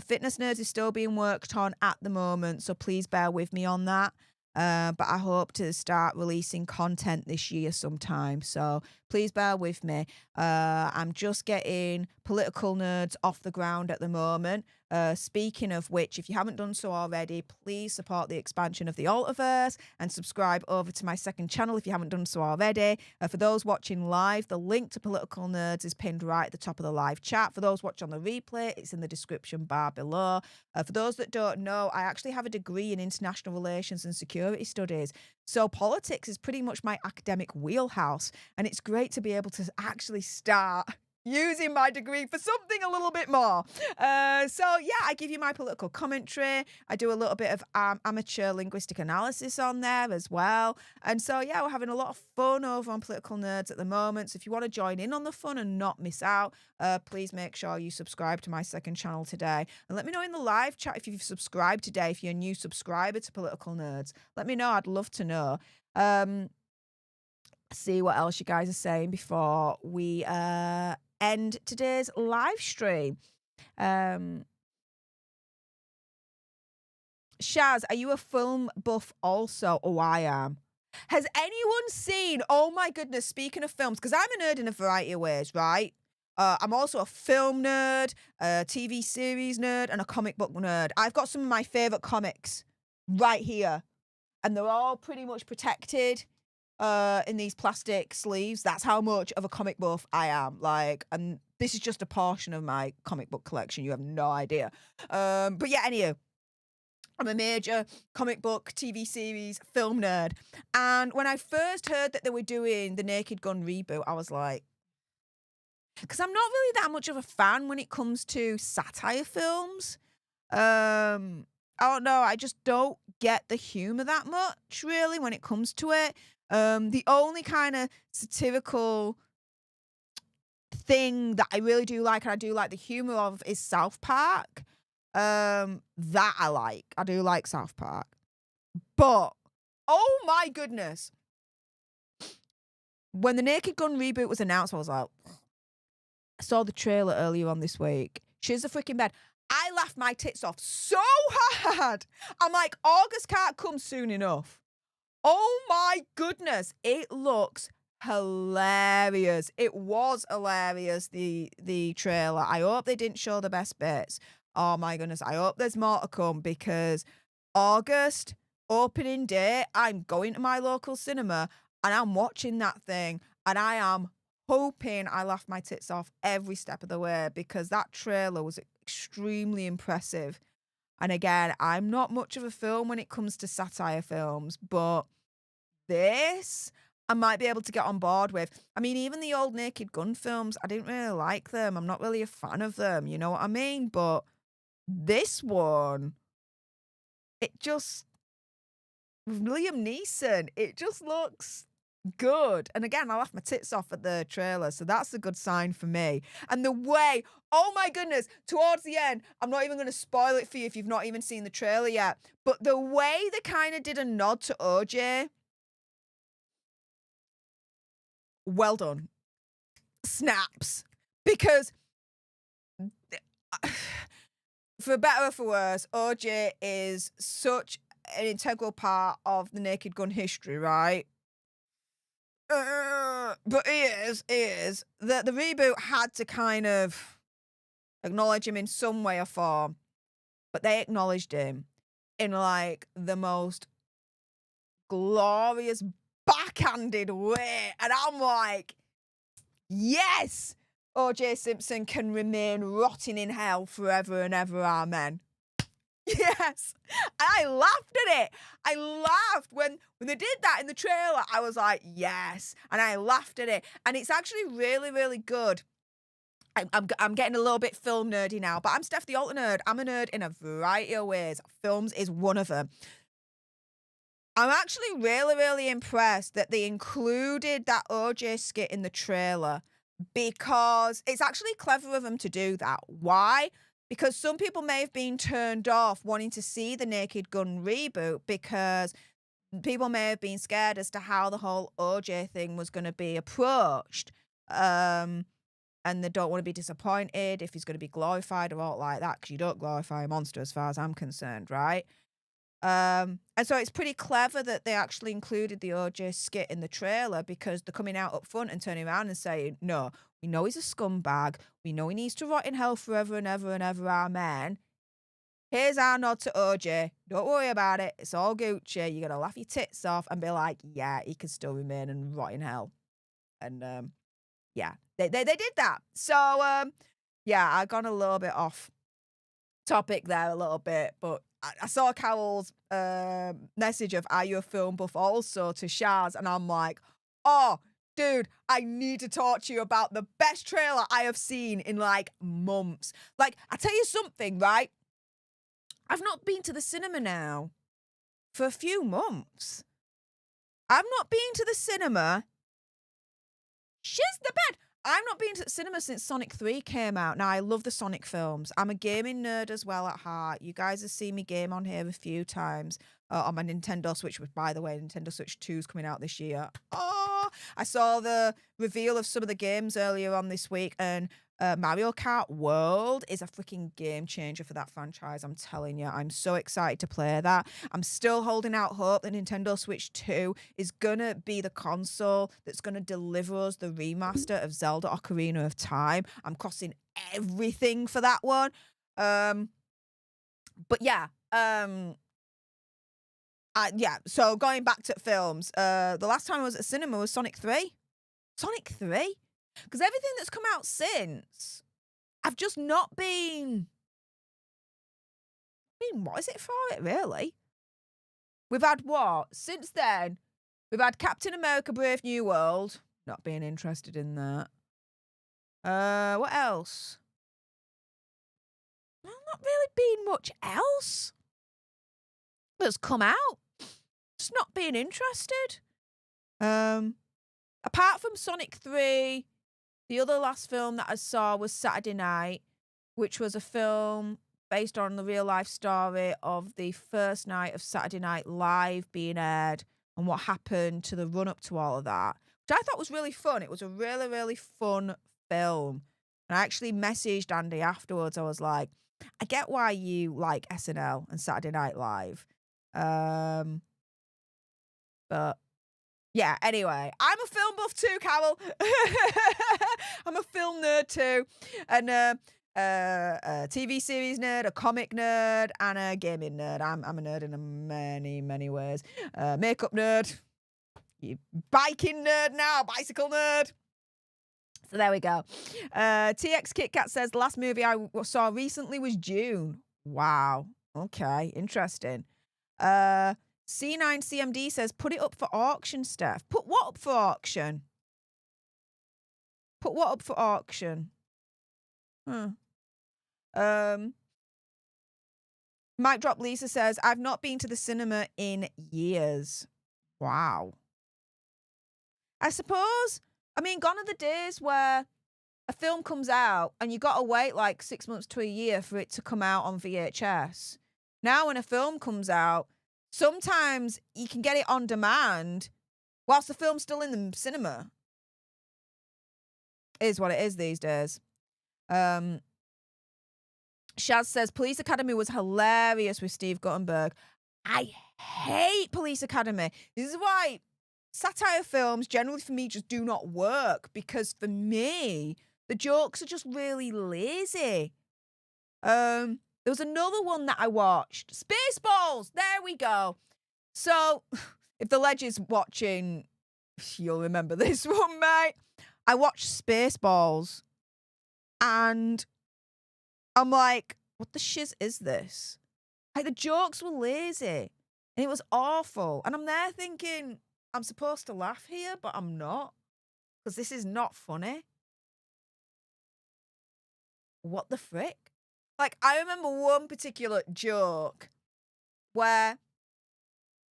Fitness Nerds is still being worked on at the moment, so please bear with me on that. But I hope to start releasing content this year sometime, so please bear with me. I'm just getting Political Nerds off the ground at the moment. Speaking of which, if you haven't done so already, please support the expansion of the Altiverse and subscribe over to my second channel if you haven't done so already. For those watching live, the link to Political Nerds is pinned right at the top of the live chat. For those watching on the replay, it's in the description bar below. For those that don't know, I actually have a degree in international relations and security studies. So politics is pretty much my academic wheelhouse, and it's great to be able to actually start using my degree for something a little bit more. So yeah, I give you my political commentary. I do a little bit of amateur linguistic analysis on there as well. And so yeah, we're having a lot of fun over on Political Nerds at the moment. So if you want to join in on the fun and not miss out, please make sure you subscribe to my second channel today. And let me know in the live chat if you've subscribed today, if you're a new subscriber to Political Nerds. Let me know. I'd love to know. See what else you guys are saying before we end today's live stream. Shaz, are you a film buff also? Oh, I am. Has anyone seen, oh my goodness, speaking of films, because I'm a nerd in a variety of ways, right? I'm also a film nerd, a TV series nerd, and a comic book nerd. I've got some of my favourite comics right here, and they're all pretty much protected in these plastic sleeves. That's how much of a comic buff I am. Like, and this is just a portion of my comic book collection. You have no idea. But yeah, anyway, I'm a major comic book, TV series, film nerd. And when I first heard that they were doing the Naked Gun reboot, I was like, because I'm not really that much of a fan when it comes to satire films. I don't know. I just don't get the humor that much, really, when it comes to it. The only kind of satirical thing that I really do like, and I do like the humor of, is South Park. That I like. I do like South Park. But, oh my goodness. When the Naked Gun reboot was announced, I was like, I saw the trailer earlier on this week. She's a freaking bed. I laughed my tits off so hard. I'm like, August can't come soon enough. Oh my goodness. It looks hilarious. It was hilarious, the trailer. I hope they didn't show the best bits. Oh my goodness. I hope there's more to come, because August, opening day, I'm going to my local cinema and I'm watching that thing and I am hoping I laughed my tits off every step of the way because that trailer was extremely impressive. And again, I'm not much of a film when it comes to satire films, but this I might be able to get on board with. I mean, even the old Naked Gun films, I didn't really like them. I'm not really a fan of them, you know what I mean? But this one, it just, with Liam Neeson, it just looks good. And again, I laughed my tits off at the trailer, so that's a good sign for me. And the way, oh my goodness, towards the end, I'm not even going to spoil it for you if you've not even seen the trailer yet, but the way they kind of did a nod to OJ, well done. Snaps. Because for better or for worse, OJ is such an integral part of the Naked Gun history, right? But he is. The reboot had to kind of acknowledge him in some way or form, but they acknowledged him in like the most glorious backhanded way. And I'm like, yes, OJ Simpson can remain rotting in hell forever and ever, amen. Yes. And I laughed at it. I laughed when they did that in the trailer. I was like, yes. And I laughed at it. And it's actually really, really good. I'm getting a little bit film nerdy now, but I'm Stef the Alter Nerd. I'm a nerd in a variety of ways. Films is one of them. I'm actually really, really impressed that they included that OJ skit in the trailer because it's actually clever of them to do that. Why? Because some people may have been turned off wanting to see the Naked Gun reboot because people may have been scared as to how the whole OJ thing was going to be approached. And they don't want to be disappointed if he's going to be glorified or all like that, because you don't glorify a monster as far as I'm concerned, right? And so it's pretty clever that they actually included the OJ skit in the trailer because they're coming out up front and turning around and saying, no, we know he's a scumbag. We know he needs to rot in hell forever and ever and ever, amen. Here's our nod to OJ. Don't worry about it. It's all Gucci. You're going to laugh your tits off and be like, yeah, he can still remain and rot in hell. And yeah, they did that. So yeah, I got a little bit off topic there a little bit, but I saw Carol's message of "Are you a film buff?" also to Shaz, and I'm like, oh, dude, I need to talk to you about the best trailer I have seen in like months. Like, I tell you something, right? I've not been to the cinema now for a few months. I've not been to the cinema. Shiz the bed. I've not been to the cinema since Sonic 3 came out. Now, I love the Sonic films. I'm a gaming nerd as well at heart. You guys have seen me game on here a few times on my Nintendo Switch, which, by the way, Nintendo Switch 2 is coming out this year. Oh, I saw the reveal of some of the games earlier on this week, and Mario Kart World is a freaking game changer for that franchise. I'm telling you, I'm so excited to play that. I'm still holding out hope that Nintendo Switch 2 is gonna be the console that's gonna deliver us the remaster of Zelda Ocarina of Time. I'm crossing everything for that one. But yeah, yeah. So going back to films, the last time I was at cinema was Sonic 3. Sonic 3. Because everything that's come out since, I've just not been. What is it for it, really? We've had what? Since then, we've had Captain America Brave New World. Not being interested in that. What else? Well, not really been much else that's come out. Just not being interested. Apart from Sonic 3, the other last film that I saw was Saturday Night, which was a film based on the real life story of the first night of Saturday Night Live being aired and what happened to the run up to all of that, which I thought was really fun. It was a really, really fun film. And I actually messaged Andy afterwards. I was like, I get why you like SNL and Saturday Night Live. But yeah, anyway, I'm a film buff too, Carol. I'm a film nerd too. And a TV series nerd, a comic nerd, and a gaming nerd. I'm a nerd in many, many ways. Makeup nerd. You biking nerd now, bicycle nerd. So there we go. TX KitKat says the last movie I saw recently was June. Wow. Okay, interesting. C9CMD says put it up for auction, Steph. Put what up for auction? Put what up for auction? Mic Drop Lisa says I've not been to the cinema in years. Wow. I suppose, I mean, gone are the days where a film comes out and you got to wait like 6 months to a year for it to come out on VHS. Now when a film comes out, sometimes you can get it on demand whilst the film's still in the cinema. Is what it is these days. Shaz says Police Academy was hilarious with Steve Guttenberg. I hate Police Academy. This is why satire films generally for me just do not work, because for me the jokes are just really lazy. There was another one that I watched, Spaceballs. There we go. So if the Ledge is watching, you'll remember this one, mate. I watched Spaceballs and I'm like, what the shiz is this? Like, the jokes were lazy and it was awful. And I'm there thinking, I'm supposed to laugh here, but I'm not, because this is not funny. What the frick? Like, I remember one particular joke where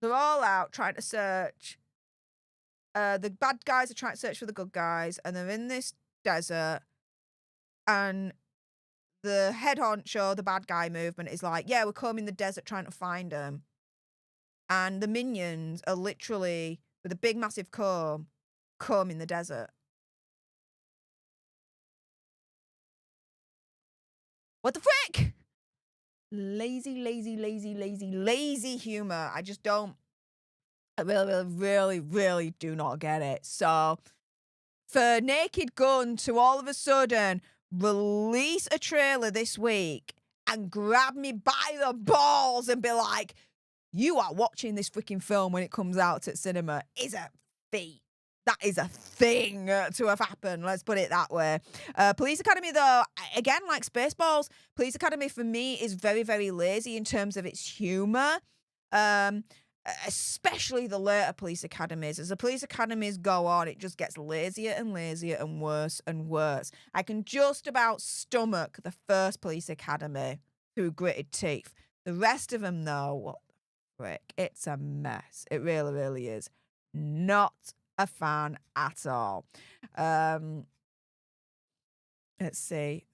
they're all out trying to search. The bad guys are trying to search for the good guys, and they're in this desert, and the head honcho, the bad guy movement, is like, yeah, we're combing the desert trying to find them. And the minions are literally, with a big massive comb, combing the desert. What the frick? Lazy humor. I just don't, I really do not get it. So for Naked Gun to all of a sudden release a trailer this week and grab me by the balls and be like, you are watching this freaking film when it comes out at cinema, is a feat. That is a thing to have happened. Let's put it that way. Police Academy, though, again, like Spaceballs, Police Academy for me is very lazy in terms of its humor. Especially the later Police Academies. As the Police Academies go on, it just gets lazier and lazier and worse and worse. I can just about stomach the first Police Academy through gritted teeth. The rest of them, though, what the frick? It's a mess. It really is. Not a fan at all. Let's see.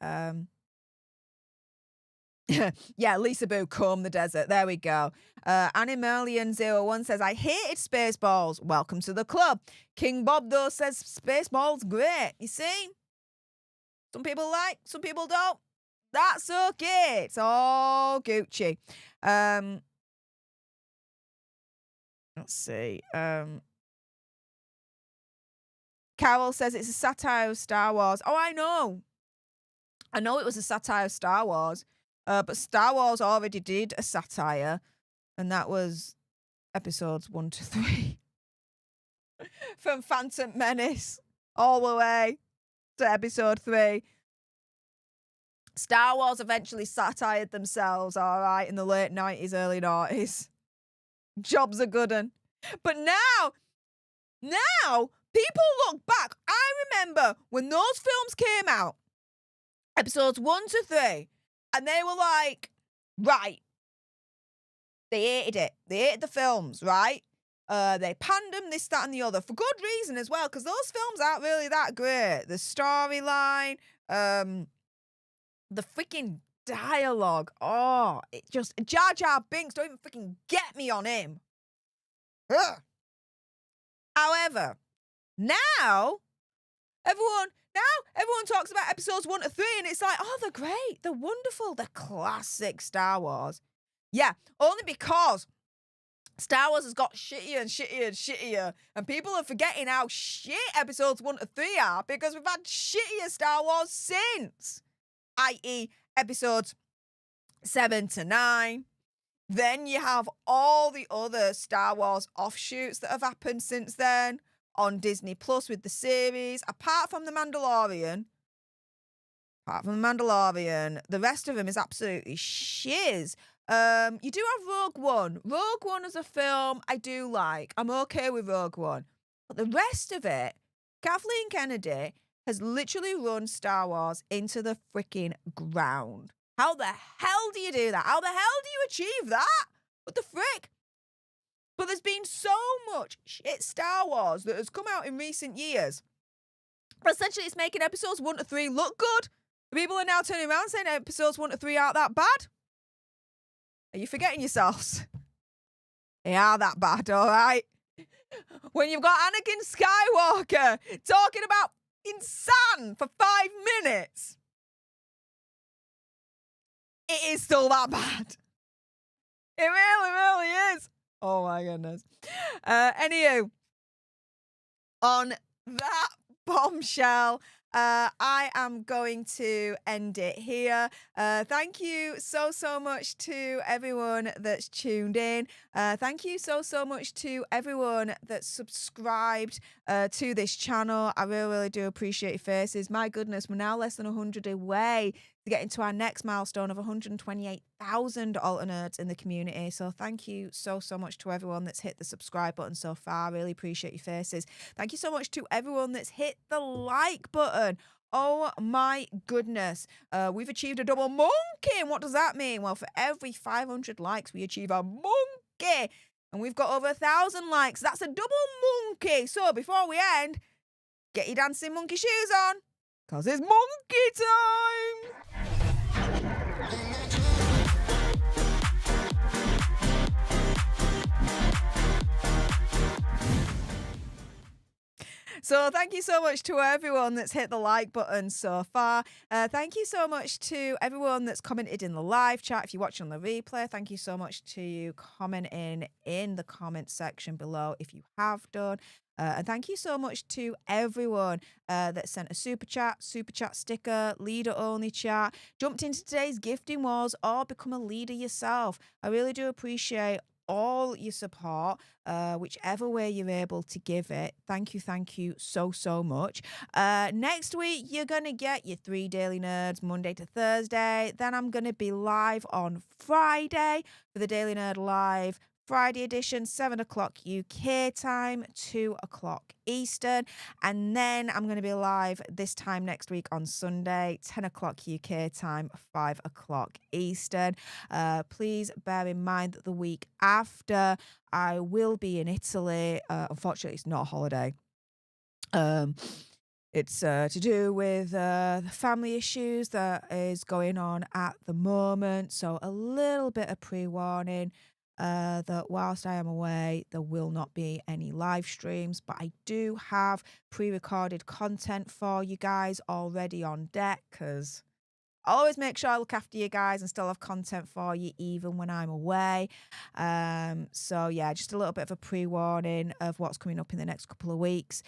Yeah, Lisa Boo, Comb the Desert. There we go. Animalian01 says, I hated Spaceballs. Welcome to the club. King Bob, though, says Spaceballs great. You see? Some people like, some people don't. That's okay. It's all Gucci. Let's see. Carol says it's a satire of Star Wars. Oh, I know it was a satire of Star Wars. But Star Wars already did a satire, and that was episodes 1 to 3. From Phantom Menace all the way to episode 3. Star Wars eventually satired themselves, all right, in the late 90s, early 90s. Jobs are good un. But now, people look back. I remember when those films came out, episodes 1 to 3, and they were like, right, they hated it. They hated the films, right? They panned them, this, that, and the other, for good reason as well, because those films aren't really that great. The storyline, the freaking dialogue, oh, it just, Jar Jar Binks, don't even freaking get me on him. Ugh. However, now everyone talks about episodes 1 to 3, and it's like, oh, they're great, they're wonderful, they're classic Star Wars. Yeah, only because Star Wars has got shittier and shittier and shittier, and people are forgetting how shit episodes 1 to 3 are, because we've had shittier Star Wars since, i.e. episodes 7 to 9. Then you have all the other Star Wars offshoots that have happened since then. on Disney Plus with the series. Apart from The Mandalorian, the rest of them is absolutely shiz. You do have Rogue One. Rogue One as a film, I do like. I'm okay with Rogue One. But the rest of it, Kathleen Kennedy has literally run Star Wars into the freaking ground. How the hell do you do that? How the hell do you achieve that? What the frick? But there's been so much shit Star Wars that has come out in recent years. But essentially, it's making episodes 1 to 3 look good. People are now turning around saying episodes 1 to 3 aren't that bad. Are you forgetting yourselves? They are that bad, all right? When you've got Anakin Skywalker talking about sand for 5 minutes, it is still that bad. It really, really is. Oh my goodness. Anywho, on that bombshell, I am going to end it here. Thank you so much to everyone that's tuned in. Thank you so much to everyone that's subscribed to this channel. I really do appreciate your faces. My goodness, we're now less than 100 away to get into our next milestone of 128,000 alternates in the community. So thank you so much to everyone that's hit the subscribe button so far. I really appreciate your faces. Thank you so much to everyone that's hit the like button. Oh my goodness. We've achieved a double monkey. And what does that mean? Well, for every 500 likes, we achieve a monkey. And we've got over 1,000 likes. That's a double monkey. So before we end, get your dancing monkey shoes on, because it's monkey time. So thank you so much to everyone that's hit the like button so far. Thank you so much to everyone that's commented in the live chat. If you're watching on the replay, thank you so much to you commenting in the comment section below if you have done. And thank you so much to everyone that sent a super chat sticker, leader only chat, jumped into today's gifting wars, or become a leader yourself. I really do appreciate all your support, whichever way you're able to give it. Thank you so much. Next week, you're going to get your 3 Daily Nerds Monday to Thursday. Then I'm going to be live on Friday for the Daily Nerd Live Friday edition, 7 o'clock UK time, 2 o'clock Eastern. And then I'm going to be live this time next week on Sunday, 10 o'clock UK time, 5 o'clock Eastern. Please bear in mind that the week after, I will be in Italy. Unfortunately, it's not a holiday. It's to do with the family issues that is going on at the moment. So a little bit of pre-warning. That whilst I am away, there will not be any live streams, but I do have pre-recorded content for you guys already on deck, because I always make sure I look after you guys and still have content for you even when I'm away. So yeah, just a little bit of a pre-warning of what's coming up in the next couple of weeks.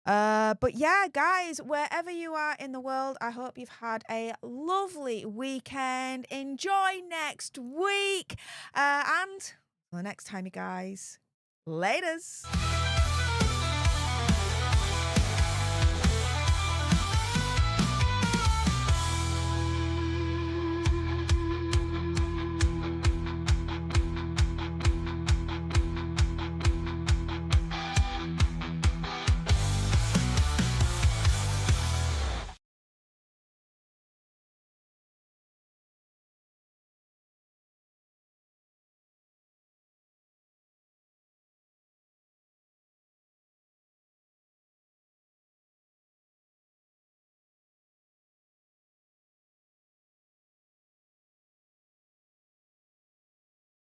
But yeah, guys, wherever you are in the world, I hope you've had a lovely weekend. Enjoy next week. And until next time, you guys, laters.